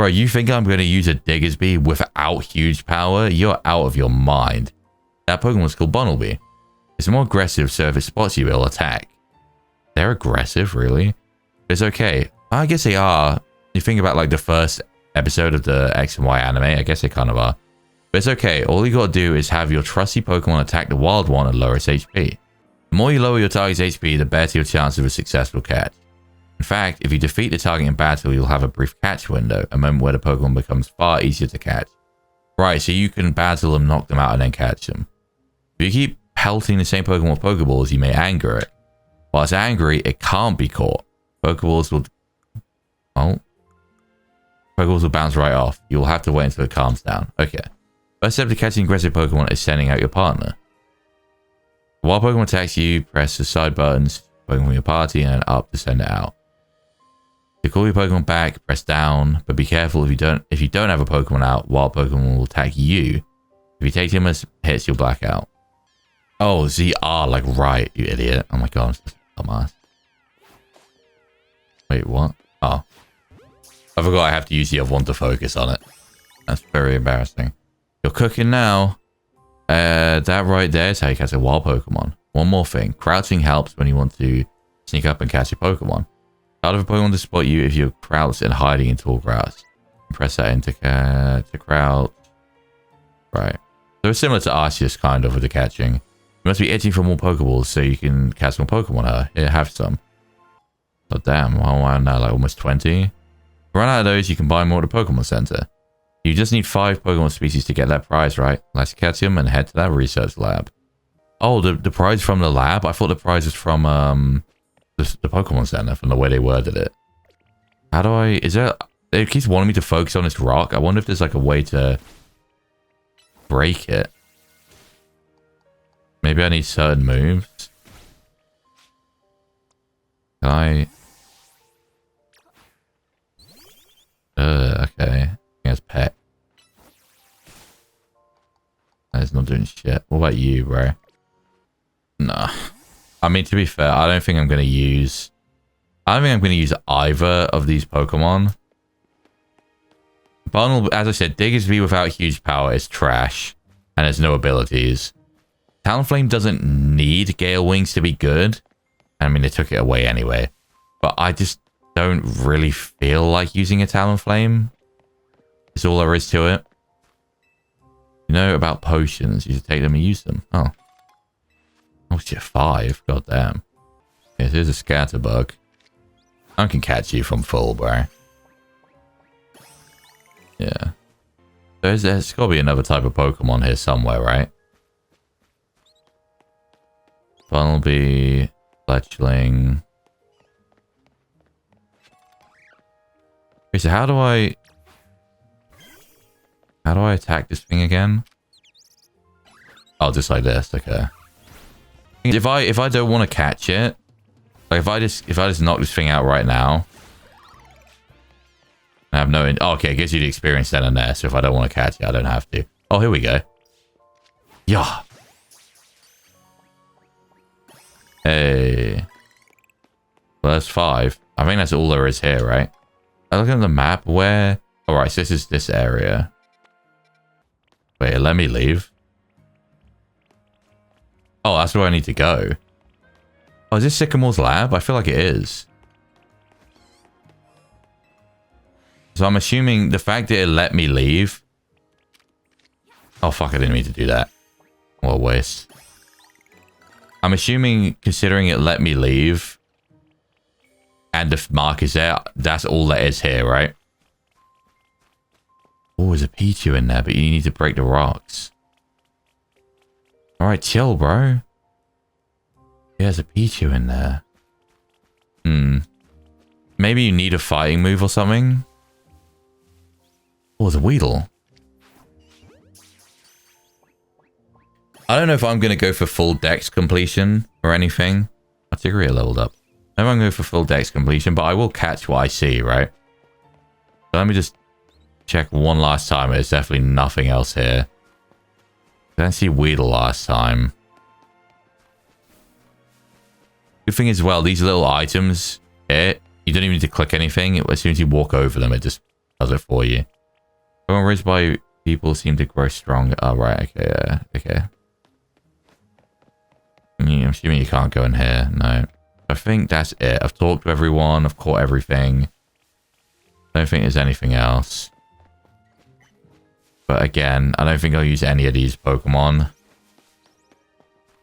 you think I'm going to use a Diggersby without huge power? You're out of your mind. That Pokemon's called Bunnelby. It's more aggressive, so if it spots you, it'll attack. They're aggressive, really? It's okay. I guess they are. You think about like the first episode of the X and Y anime, I guess they kind of are. But it's okay. All you gotta do is have your trusty Pokemon attack the wild one and lower its HP. The more you lower your target's HP, the better your chance of a successful catch. In fact, if you defeat the target in battle, you'll have a brief catch window, a moment where the Pokemon becomes far easier to catch. Right, so you can battle them, knock them out, and then catch them. If you keep pelting the same Pokemon with Pokeballs, you may anger it. While it's angry, it can't be caught. Pokeballs will... Oh. Pokeballs will bounce right off. You'll have to wait until it calms down. Okay. First step to catching aggressive Pokemon is sending out your partner. While Pokemon attacks you, press the side buttons, Pokemon from your party, and up to send it out. To call your Pokemon back, press down, but be careful if you don't have a Pokemon out, wild Pokemon will attack you. If you take too much hits, you'll black out. Oh, ZR, like right, you idiot. Oh my god, I'm such a dumbass. Wait, what? Oh. I forgot I have to use the other one to focus on it. That's very embarrassing. You're cooking now. That right there is how you catch a wild Pokemon. One more thing. Crouching helps when you want to sneak up and catch your Pokemon. Harder for Pokemon to spot you if you're crouched and hiding in tall grass. Press that into crouch. Right. So it's similar to Arceus, kind of, with the catching. You must be itching for more Pokeballs so you can catch more Pokemon. Here, have some. Oh, damn. Wow, now, like almost 20. Run out of those, you can buy more at the Pokemon Center. You just need 5 Pokemon species to get that prize, right? Let's catch him and head to that research lab. Oh, the prize from the lab? I thought the prize was from the Pokemon Center, from the way they worded it. How do I... Is there... It keeps wanting me to focus on this rock. I wonder if there's like a way to break it. Maybe I need certain moves. Can I... okay. That's pet. That's not doing shit. What about you, bro? Nah. I mean, to be fair, I don't think I'm going to use either of these Pokemon. Bundle, as I said, Diggersby without huge power is trash. And there's no abilities. Talonflame doesn't need Gale Wings to be good. I mean, they took it away anyway. But I just don't really feel like using a Talonflame. It's all there is to it. You know about potions. You should take them and use them. Oh. Oh shit, 5. God damn. Yes, here's a Scatterbug. I can catch you from full, bro. Yeah. There's got to be another type of Pokemon here somewhere, right? Bunnelby, Fletchling. Okay, so how do I attack this thing again? Oh, just like this. Okay. If I don't want to catch it, like if I just knock this thing out right now, I have no... Oh, okay, it gives you the experience then and there. So if I don't want to catch it, I don't have to. Oh, here we go. Yeah. Hey. Well, that's 5. I think that's all there is here, right? I look at the map where... Alright, so this is this area. Wait, let me leave. Oh, that's where I need to go. Oh, is this Sycamore's lab? I feel like it is. So I'm assuming the fact that it let me leave. Oh, fuck, I didn't mean to do that. What a waste. I'm assuming, considering it let me leave, and the mark is there, that's all that is here, right? Oh, there's a Pichu in there, but you need to break the rocks. Alright, chill, bro. Yeah, there's a Pichu in there. Maybe you need a fighting move or something? Oh, there's a Weedle. I don't know if I'm going to go for full dex completion or anything. My Tigreal leveled up. Maybe I'm going to go for full dex completion, but I will catch what I see, right? So let me just check one last time. There's definitely nothing else here. I didn't see Weedle last time. Good thing as well, these little items here, you don't even need to click anything. As soon as you walk over them, it just does it for you. Pokemon raised by people seem to grow stronger. Oh, right. Okay, yeah. Okay. I'm assuming you can't go in here. No. I think that's it. I've talked to everyone. I've caught everything. I don't think there's anything else. But again, I don't think I'll use any of these Pokemon.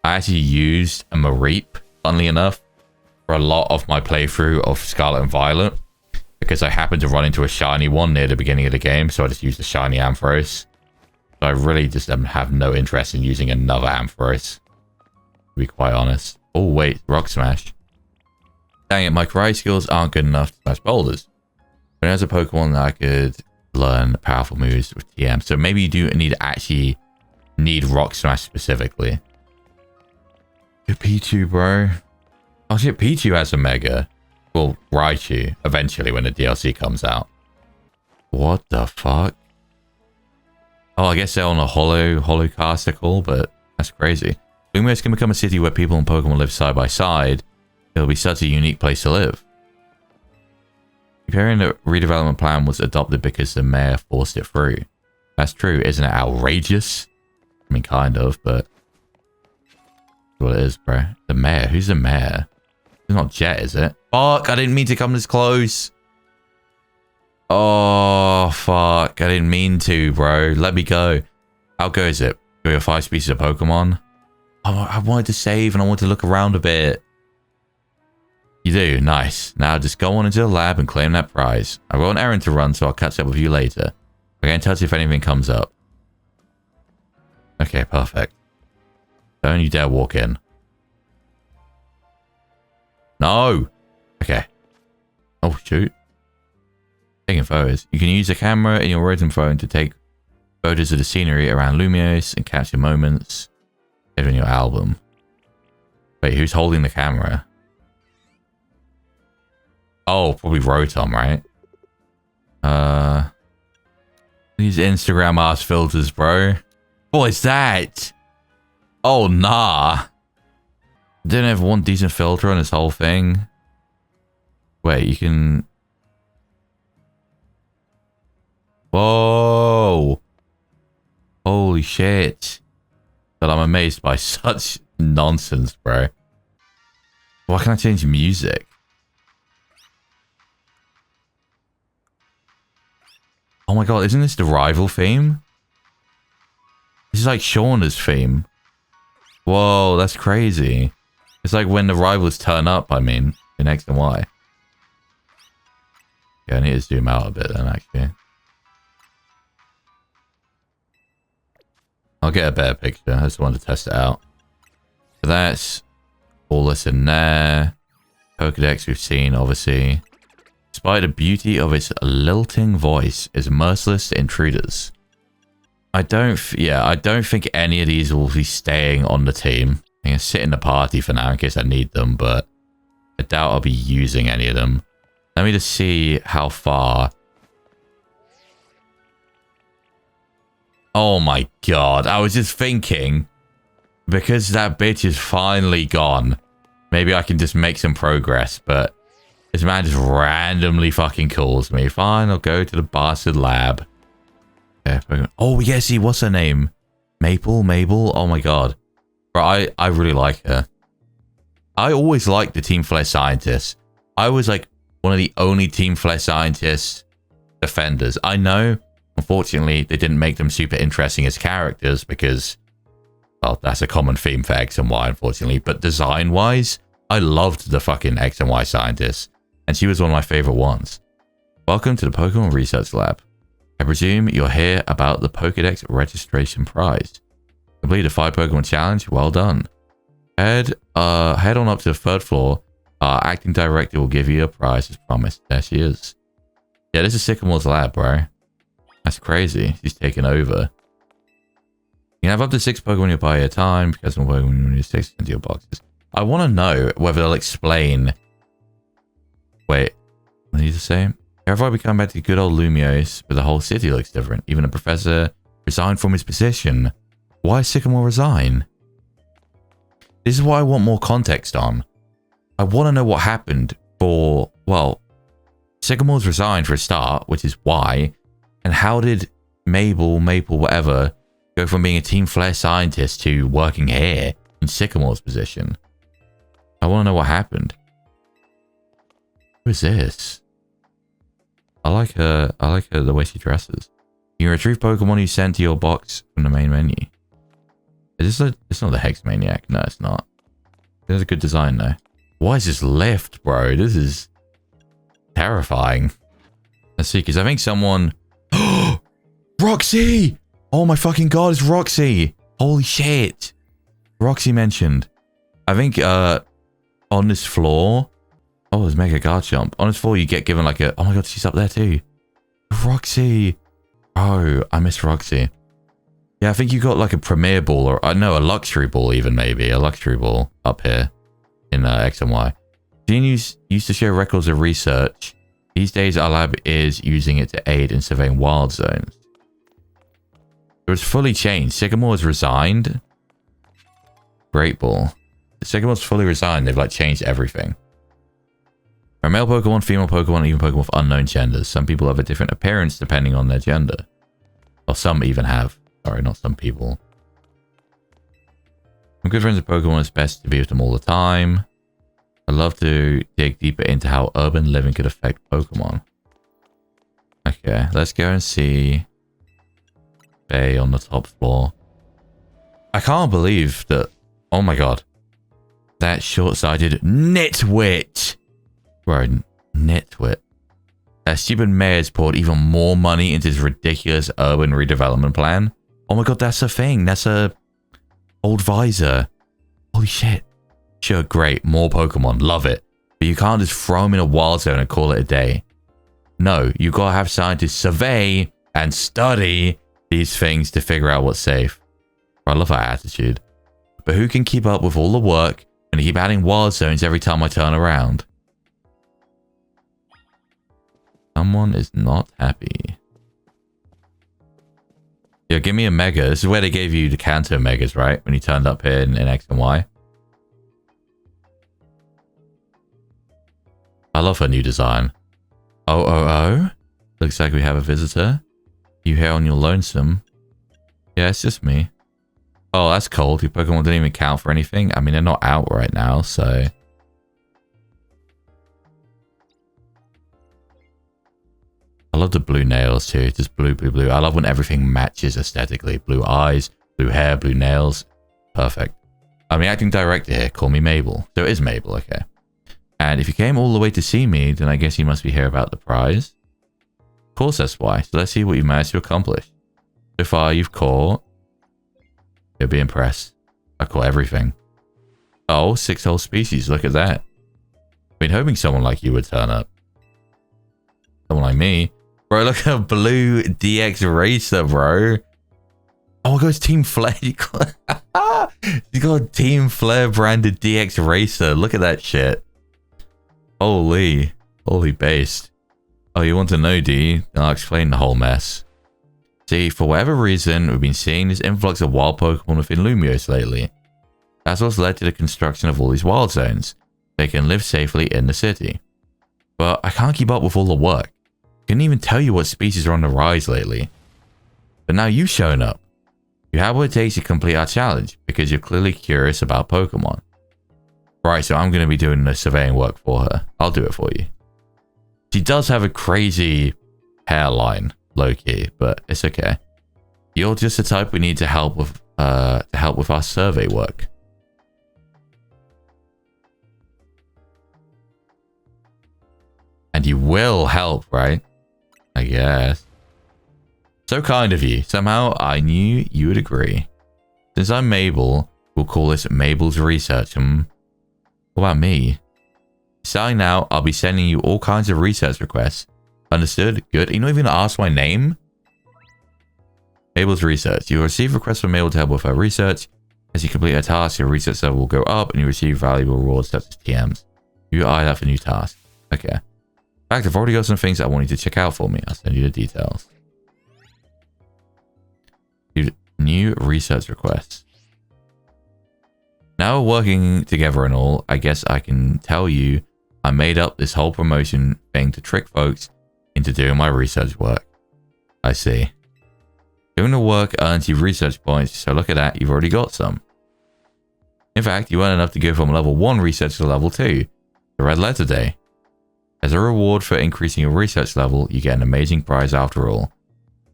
I actually used a Mareep, funnily enough, for a lot of my playthrough of Scarlet and Violet. Because I happened to run into a shiny one near the beginning of the game. So I just used the shiny Ampharos. So I really just have no interest in using another Ampharos. To be quite honest. Oh, wait. Rock Smash. Dang it, my karate skills aren't good enough to smash boulders. But there's a Pokemon that I could learn powerful moves with TM. So maybe you do actually need Rock Smash specifically. Good Pichu, bro. Oh shit, Pichu has a Mega. Well, Raichu, eventually when the DLC comes out. What the fuck? Oh, I guess they're on a holo casticle, but that's crazy. Lumiose can become a city where people and Pokemon live side by side. It'll be such a unique place to live. Comparing the redevelopment plan was adopted because the mayor forced it through. That's true, isn't it outrageous? I mean, kind of, but... that's what it is, bro. The mayor? Who's the mayor? It's not Jet, is it? Fuck, I didn't mean to come this close. Oh, fuck. I didn't mean to, bro. Let me go. How goes it? Do we have 5 species of Pokemon? Oh, I wanted to save and I wanted to look around a bit. You do? Nice. Now just go on into the lab and claim that prize. I've got an errand to run, so I'll catch up with you later. I'll get in touch if anything comes up. Okay, perfect. Don't you dare walk in. No! Okay. Oh, shoot. Taking photos. You can use a camera in your Rotom phone to take photos of the scenery around Lumiose and capture moments. Save in your album. Wait, who's holding the camera? Oh, probably Rotom, right? These Instagram ass filters, bro. What is that? Oh, nah. Didn't have one decent filter on this whole thing. Wait, you can... Whoa. Holy shit. But I'm amazed by such nonsense, bro. Why can't I change music? Oh my god, isn't this the rival theme? This is like Shauna's theme. Whoa, that's crazy. It's like when the rivals turn up, I mean, in X and Y. Yeah, I need to zoom out a bit then, actually. I'll get a better picture. I just wanted to test it out. So that's all this in there. Pokedex we've seen, obviously. Despite the beauty of its lilting voice, is merciless to intruders. I don't think any of these will be staying on the team. I'm going to sit in the party for now in case I need them, but I doubt I'll be using any of them. Let me just see how far. Oh my god, I was just thinking, because that bitch is finally gone, maybe I can just make some progress, but this man just randomly fucking calls me. Fine, I'll go to the bastard lab. Yeah, oh, yeah, see, what's her name? Mabel? Oh my god. Bro, I really like her. I always liked the Team Flare scientists. I was like one of the only Team Flare scientists defenders. I know, unfortunately, they didn't make them super interesting as characters because, well, that's a common theme for X and Y, unfortunately. But design-wise, I loved the fucking X and Y scientists, and she was one of my favorite ones. Welcome to the Pokemon Research Lab. I presume you're here about the Pokedex registration prize. Complete a 5 Pokemon challenge. Well done. Head on up to the 3rd floor. Our acting director will give you a prize as promised. There she is. Yeah, this is Sycamore's lab, bro. That's crazy. She's taking over. You can have up to 6 Pokemon you buy at a time because one Pokemon when you 6 into your boxes. I want to know whether they'll explain. Wait, what did you say? If I become back to good old Lumiose, but the whole city looks different. Even the professor resigned from his position. Why did Sycamore resign? This is what I want more context on. I want to know what happened for, well, Sycamore's resigned for a start, which is why. And how did Maple, whatever, go from being a Team Flare scientist to working here in Sycamore's position? I want to know what happened. Who is this? I like her the way she dresses. You can retrieve Pokemon you sent to your box from the main menu. Is this it's not the Hex Maniac. No, it's not. There's a good design though. Why is this left, bro? This is terrifying. Let's see, because I think someone... Roxy! Oh my fucking god, it's Roxy! Holy shit! Roxy mentioned. I think on this floor... Oh, there's Mega Guard Jump. On this floor, you get given like a... Oh my god, she's up there too. Roxy! Oh, I miss Roxy. Yeah, I think you got like a Premier Ball, or I know a Luxury Ball even, maybe. A Luxury Ball up here in X and Y. Genius used to share records of research. These days, our lab is using it to aid in surveying wild zones. It was fully changed. Sycamore has resigned. Great Ball. Sycamore's fully resigned. They've like changed everything. There are male Pokemon, female Pokemon, and even Pokemon with unknown genders. Some people have a different appearance depending on their gender. Or some even have. Sorry, not some people. I'm good friends with Pokemon. It's best to be with them all the time. I'd love to dig deeper into how urban living could affect Pokemon. Okay, let's go and see Bay on the top floor. I can't believe that... Oh my god. That short-sighted nitwit! Bro, nitwit. That stupid mayor's poured even more money into this ridiculous urban redevelopment plan. Oh my god, that's a thing. That's a old visor. Holy shit. Sure, great. More Pokemon. Love it. But you can't just throw them in a wild zone and call it a day. No, you gotta have scientists survey and study these things to figure out what's safe. I love that attitude. But who can keep up with all the work and keep adding wild zones every time I turn around? Someone is not happy. Yeah, give me a Mega. This is where they gave you the Kanto Megas, right? When you turned up here in X and Y. I love her new design. Oh. Looks like we have a visitor. You here on your lonesome? Yeah, it's just me. Oh, that's cold. Your Pokemon didn't even count for anything. I mean, they're not out right now, so... I love the blue nails too. Just blue. I love when everything matches aesthetically. Blue eyes, blue hair, blue nails. Perfect. I'm the acting director here. Call me Mabel. So it is Mabel, okay. And if you came all the way to see me, then I guess you must be here about the prize. Of course that's why. So let's see what you've managed to accomplish. So far you've caught... You'll be impressed. I caught everything. Oh, 6 whole species. Look at that. I've been hoping someone like you would turn up. Someone like me. Bro, look at a blue DX Racer, bro. Oh my god, it's Team Flare. You got a Team Flare branded DX Racer. Look at that shit. Holy based. Oh, you want to know, do you? Then I'll explain the whole mess. See, for whatever reason, we've been seeing this influx of wild Pokemon within Lumiose lately. That's what's led to the construction of all these wild zones. They can live safely in the city. But I can't keep up with all the work. Couldn't even tell you what species are on the rise lately. But now you've shown up. You have what it takes to complete our challenge because you're clearly curious about Pokemon. Right, so I'm going to be doing the surveying work for her. I'll do it for you. She does have a crazy hairline, low-key, but it's okay. You're just the type we need to help with our survey work. And you will help, right? I guess. So kind of you. Somehow I knew you would agree. Since I'm Mabel, we'll call this Mabel's research. What about me? Starting now, I'll be sending you all kinds of research requests. Understood? Good. You're not even gonna ask my name? Mabel's research. You'll receive requests from Mabel to help with her research. As you complete a task, your research level will go up and you receive valuable rewards such as TMs. You eye out for new tasks. Okay. In fact, I've already got some things I want you to check out for me. I'll send you the details. New research requests. Now we're working together and all, I guess I can tell you I made up this whole promotion thing to trick folks into doing my research work. I see. Doing the work earns you research points, so look at that, you've already got some. In fact, you earn enough to go from level 1 research to level 2, the Red Letter Day. As a reward for increasing your research level, you get an amazing prize after all.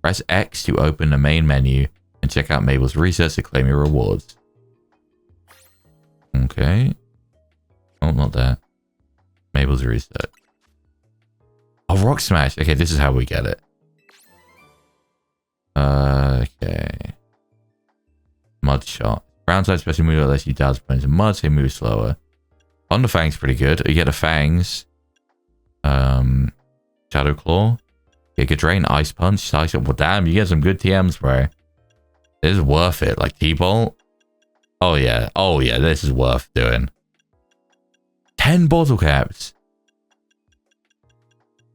Press X to open the main menu and check out Mabel's research to claim your rewards. Okay. Oh, not that. Mabel's research. Oh, Rock Smash. Okay, this is how we get it. Okay. Mud Shot. Ground type special move that lets you dodge points in mud, so you move slower. On the Fangs, pretty good. You get the Fangs. Shadow Claw. Giga Drain, Ice Punch, Side Shot. Well, damn, you get some good TMs, bro. This is worth it. Like T-Bolt. Oh, yeah. Oh, yeah. This is worth doing. 10 bottle caps.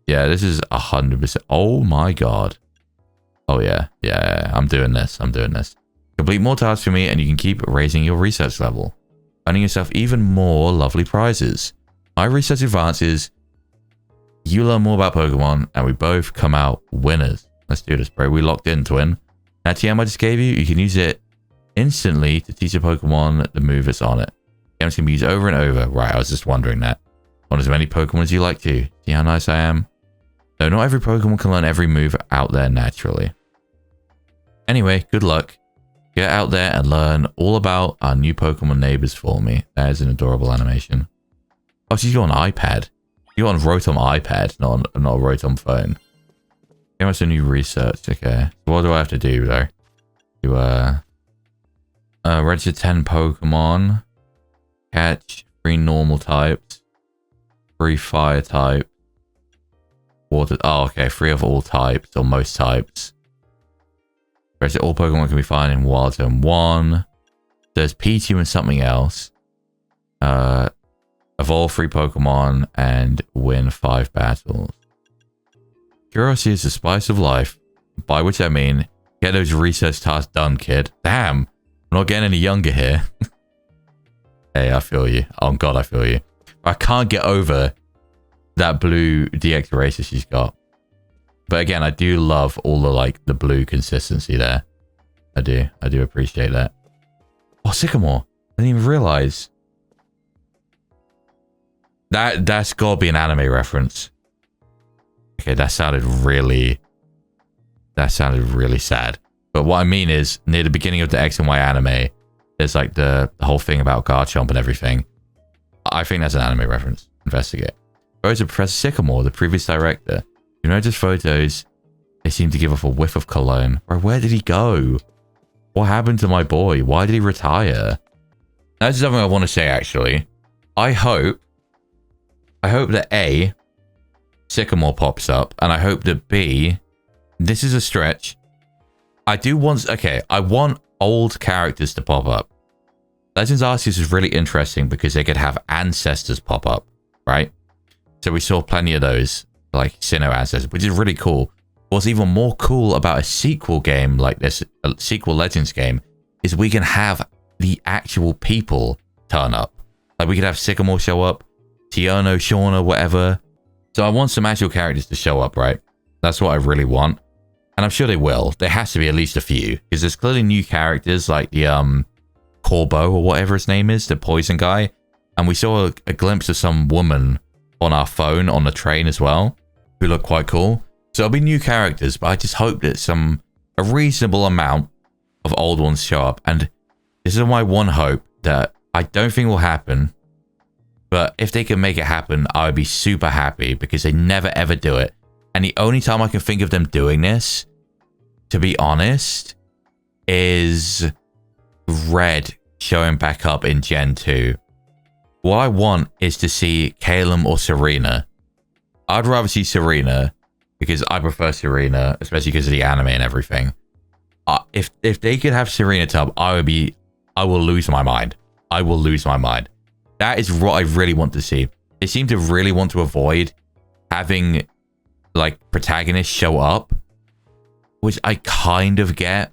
Yeah, this is 100%. Oh, my God. Oh, yeah. Yeah, I'm doing this. I'm doing this. Complete more tasks for me, and you can keep raising your research level. Earning yourself even more lovely prizes. My research advances. You learn more about Pokemon, and we both come out winners. Let's do this, bro. We locked in to win. That TM I just gave you, you can use it instantly to teach a Pokemon the move that's on it. TMs can be used over and over. Right, I was just wondering that. On as many Pokemon as you like to. See how nice I am? No, not every Pokemon can learn every move out there naturally. Anyway, good luck. Get out there and learn all about our new Pokemon neighbors for me. That is an adorable animation. Oh, she's got an iPad. You got on Rotom iPad, not a Rotom phone. How much a new research? Okay. So what do I have to do though? To register 10 Pokemon. Catch 3 normal types. 3 fire type. Water. Oh, okay. 3 of all types or most types. Register all Pokemon can be found in Wild Zone 1. There's P2 and something else. Evolve 3 Pokemon and win 5 battles. Curiosity is the spice of life. By which I mean, get those research tasks done, kid. Damn, I'm not getting any younger here. Hey, I feel you. Oh God, I feel you. I can't get over that blue DX eraser she's got. But again, I do love all the blue consistency there. I do appreciate that. Oh, Sycamore. I didn't even realize. That's gotta be an anime reference. Okay, that sounded really sad. But what I mean is, near the beginning of the X and Y anime, there's like the whole thing about Garchomp and everything. I think that's an anime reference. Investigate. Photos of Professor Sycamore, the previous director. You notice photos, they seem to give off a whiff of cologne. Bro, where did he go? What happened to my boy? Why did he retire? That's something I want to say, actually. I hope that A, Sycamore pops up, and I hope that B, this is a stretch. I want old characters to pop up. Legends Arceus is really interesting because they could have ancestors pop up, right? So we saw plenty of those, like Sinnoh ancestors, which is really cool. What's even more cool about a sequel game like this, a sequel Legends game, is we can have the actual people turn up. Like we could have Sycamore show up, Tierno, Shauna, whatever. So I want some actual characters to show up, right? That's what I really want. And I'm sure they will. There has to be at least a few. Because there's clearly new characters like the Corbo or whatever his name is, the poison guy. And we saw a glimpse of some woman on our phone on the train as well, who looked quite cool. So there'll be new characters, but I just hope that a reasonable amount of old ones show up. And this is my one hope that I don't think will happen. But if they can make it happen, I would be super happy because they never ever do it. And the only time I can think of them doing this, to be honest, is Red showing back up in Gen 2. What I want is to see Calum or Serena. I'd rather see Serena because I prefer Serena, especially because of the anime and everything. If they could have Serena Tub, I will lose my mind. I will lose my mind. That is what I really want to see. They seem to really want to avoid having like protagonists show up, which I kind of get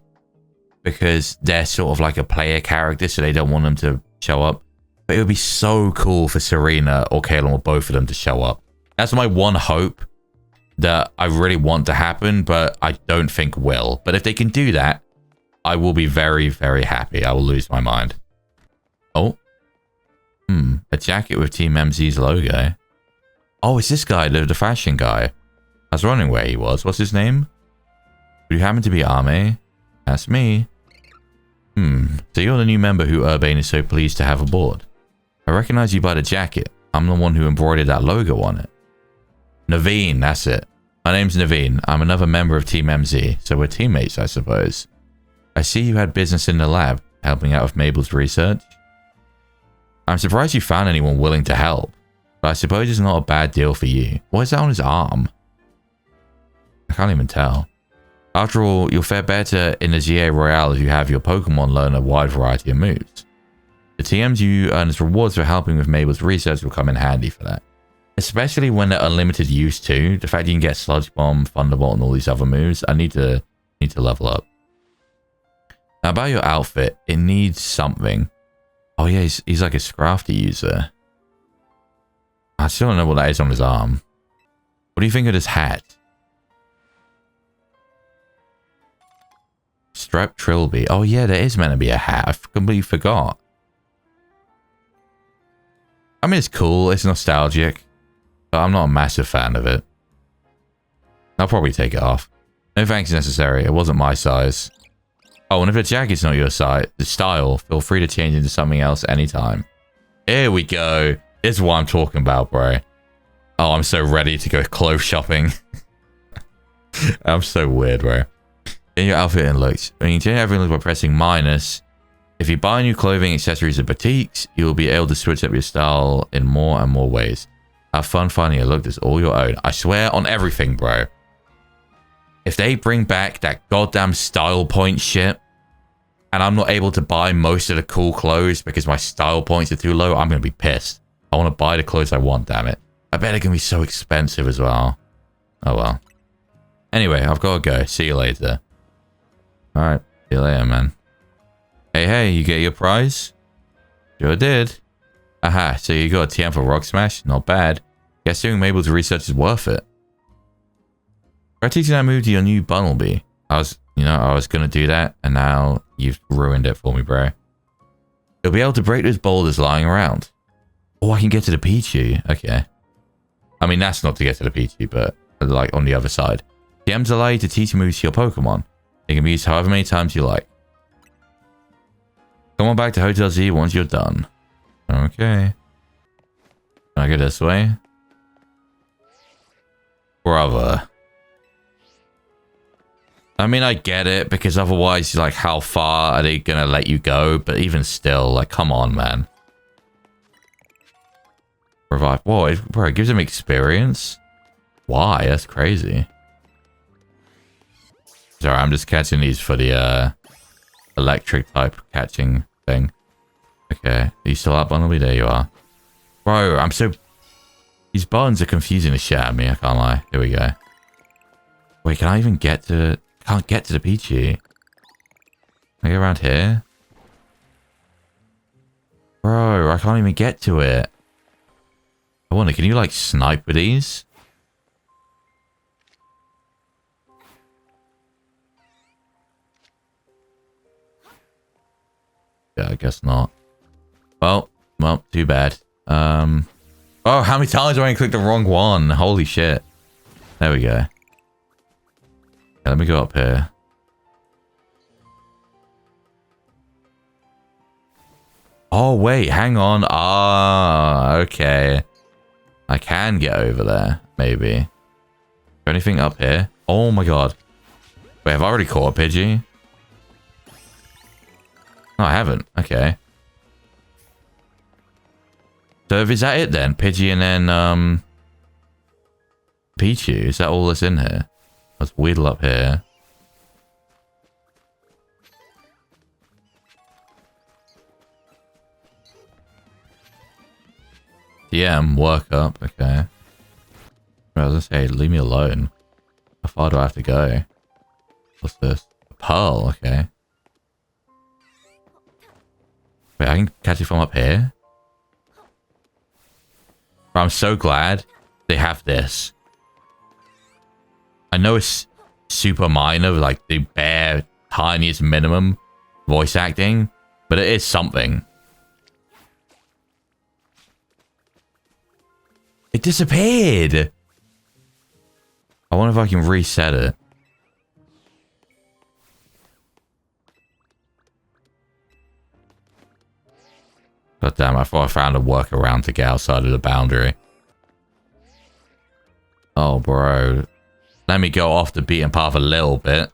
because they're sort of like a player character, so they don't want them to show up. But it would be so cool for Serena or Calum or both of them to show up. That's my one hope that I really want to happen, but I don't think will. But if they can do that, I will be very, very happy. I will lose my mind. Oh. A jacket with Team MZ's logo. Oh, it's this guy, the fashion guy. I was wondering where he was. What's his name? Do you happen to be Arme? That's me. So you're the new member who Urbane is so pleased to have aboard. I recognize you by the jacket. I'm the one who embroidered that logo on it. Naveen, that's it. My name's Naveen. I'm another member of Team MZ, so we're teammates, I suppose. I see you had business in the lab, helping out with Mabel's research. I'm surprised you found anyone willing to help, but I suppose it's not a bad deal for you. What is that on his arm? I can't even tell. After all, you'll fare better in the GA Royale if you have your Pokémon learn a wide variety of moves. The TMs you earn as rewards for helping with Mabel's research will come in handy for that. Especially when they're unlimited use too. The fact you can get Sludge Bomb, Thunderbolt, and all these other moves. I need to level up. Now about your outfit, it needs something. Oh yeah, he's like a Scrafty user. I still don't know what that is on his arm. What do you think of this hat? Strap Trilby. Oh yeah, there is meant to be a hat. I completely forgot. I mean, it's cool. It's nostalgic. But I'm not a massive fan of it. I'll probably take it off. No thanks necessary. It wasn't my size. Oh, and if the jacket's not your style, feel free to change into something else anytime. Here we go. This is what I'm talking about, bro. Oh, I'm so ready to go clothes shopping. I'm so weird, bro. Change your outfit and looks. When you change everything by pressing minus, if you buy new clothing, accessories, and boutiques, you'll be able to switch up your style in more and more ways. Have fun finding a look that's all your own. I swear on everything, bro. If they bring back that goddamn style point shit, and I'm not able to buy most of the cool clothes because my style points are too low, I'm going to be pissed. I want to buy the clothes I want, damn it. I bet they're going to be so expensive as well. Oh well. Anyway, I've got to go. See you later. Alright, see you later, man. Hey, you get your prize? Sure did. Aha, so you got a TM for Rock Smash? Not bad. Guess doing Mabel's research is worth it. Try teaching that move to your new Bunnelby. I was gonna do that, and now you've ruined it for me, bro. You'll be able to break those boulders lying around. Oh, I can get to the Pichu. Okay. I mean, that's not to get to the Pichu, but like on the other side. TMs allow you to teach moves to your Pokemon. They can be used however many times you like. Come on back to Hotel Z once you're done. Okay. Can I go this way? Brother. I mean, I get it, because otherwise, like, how far are they gonna let you go? But even still, like, come on, man. Revive. Whoa, bro, it gives him experience? Why? That's crazy. Sorry, I'm just catching these for the, electric type catching thing. Okay, are you still up, Bunnelby? There you are. Bro, I'm so... These buttons are confusing the shit out of me, I can't lie. Here we go. Wait, can I even get to... Can't get to the Pichu. Can I go around here? Bro, I can't even get to it. I wonder, can you like snipe with these? I guess not. Well, too bad. Oh, how many times do I click the wrong one? Holy shit. There we go. Okay, let me go up here. Oh, wait, hang on. Ah, okay. I can get over there, maybe. Is there anything up here? Oh my god. Wait, have I already caught a Pidgey? No, I haven't. Okay. So is that it then? Pidgey and then, Pichu? Is that all that's in here? Let's Weedle up here. DM, work up, okay. I was gonna say, leave me alone. How far do I have to go? What's this? A pearl, okay. Wait, I can catch it from up here? Bro, I'm so glad they have this. I know it's super minor, like the bare tiniest minimum voice acting, but it is something. It disappeared! I wonder if I can reset it. God damn, I thought I found a workaround to get outside of the boundary. Oh, bro. Let me go off the beaten path a little bit.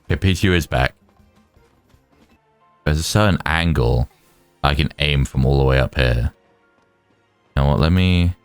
Okay, Pichu is back. There's a certain angle I can aim from all the way up here. You know what, let me...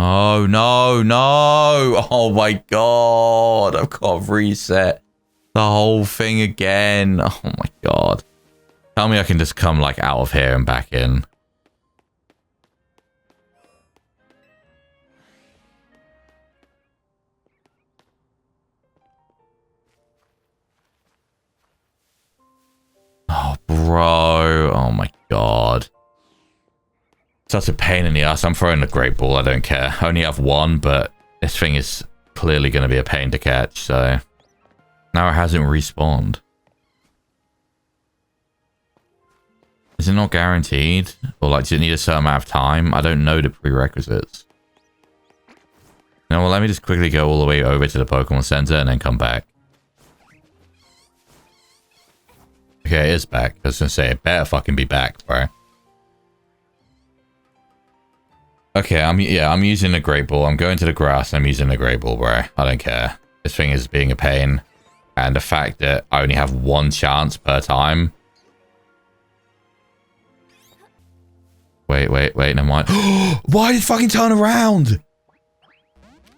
Oh, no, no. Oh, my God. I've got to reset the whole thing again. Oh, my God. Tell me I can just come, like, out of here and back in. Oh, bro. Oh, my God. Such a pain in the ass. I'm throwing a great ball. I don't care. I only have one, but this thing is clearly going to be a pain to catch. So now it hasn't respawned. Is it not guaranteed? Or like, does it need a certain amount of time? I don't know the prerequisites. You know, well, let me just quickly go all the way over to the Pokemon Center and then come back. Okay, it is back. I was going to say, it better fucking be back, bro. Okay, I'm using the Great Ball. I'm going to the grass and I'm using the Great Ball, bro. I don't care. This thing is being a pain. And the fact that I only have one chance per time. Wait, never mind. Why did it fucking turn around?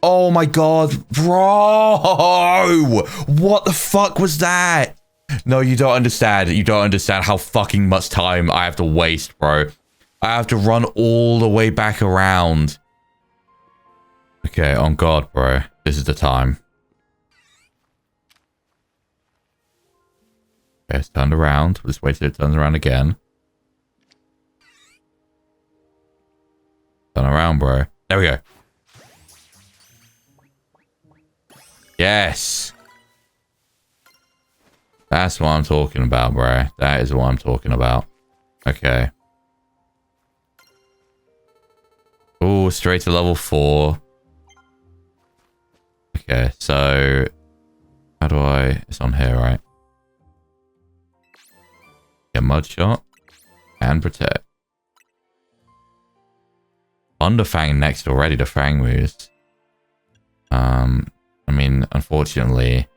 Oh my god, bro! What the fuck was that? No, you don't understand. You don't understand how fucking much time I have to waste, bro. I have to run all the way back around. Okay, on God, bro. This is the time. Okay, it's turned around. We'll just wait till it turns around again. Turn around, bro. There we go. Yes. That's what I'm talking about, bro. That is what I'm talking about. Okay. Oh, straight to level 4. Okay, so how do I... It's on here, right? Yeah, Mud Shot and Protect. Underfang next already to Fang moves. I mean, unfortunately...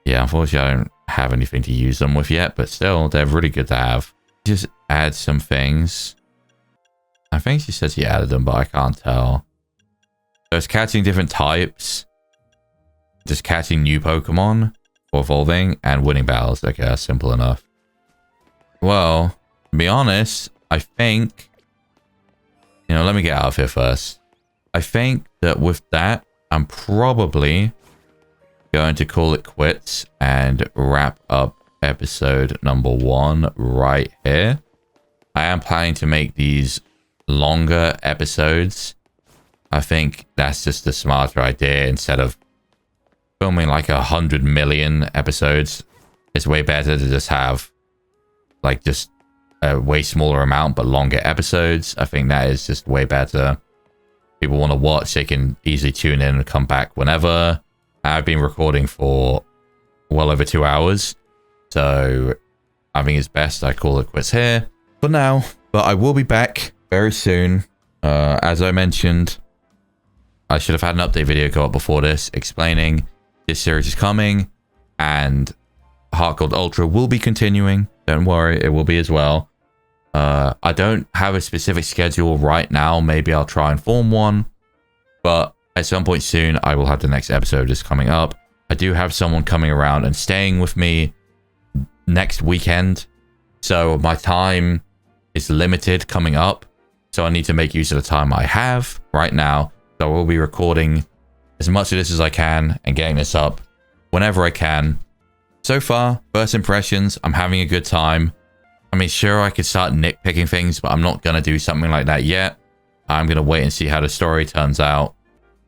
Yeah, unfortunately I don't have anything to use them with yet, but still, they're really good to have. Just add some things. I think she says he added them, but I can't tell. So it's catching different types. Just catching new Pokemon for evolving and winning battles. Okay, that's simple enough. Well, to be honest, I think, let me get out of here first. I think that with that, I'm probably going to call it quits and wrap up episode number 1 right here. I am planning to make these longer episodes. I think that's just the smarter idea. Instead of filming like 100 million episodes, it's way better to just have like just a way smaller amount but longer episodes. I think that is just way better. People want to watch, they can easily tune in and come back whenever. I've been recording for well over 2 hours, so I think it's best I call it quits here for now. But I will be back very soon. As I mentioned, I should have had an update video go up before this explaining this series is coming, and Heart Gold Ultra will be continuing. Don't worry, it will be as well. I don't have a specific schedule right now. Maybe I'll try and form one, but at some point soon, I will have the next episode just coming up. I do have someone coming around and staying with me next weekend, so my time is limited coming up. So I need to make use of the time I have right now. So I will be recording as much of this as I can and getting this up whenever I can. So far, first impressions, I'm having a good time. I mean, sure, I could start nitpicking things, but I'm not going to do something like that yet. I'm going to wait and see how the story turns out.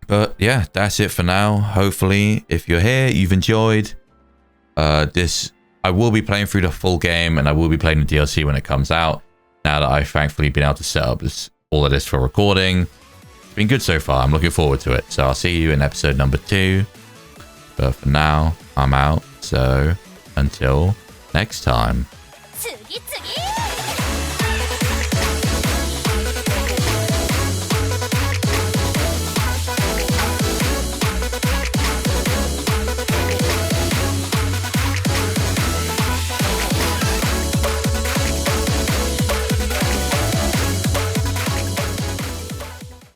But yeah, that's it for now. Hopefully, if you're here, you've enjoyed this. I will be playing through the full game, and I will be playing the DLC when it comes out. Now that I've thankfully been able to set up all of this for recording. It's been good so far. I'm looking forward to it. So I'll see you in episode number 2. But for now, I'm out. So until next time. 次々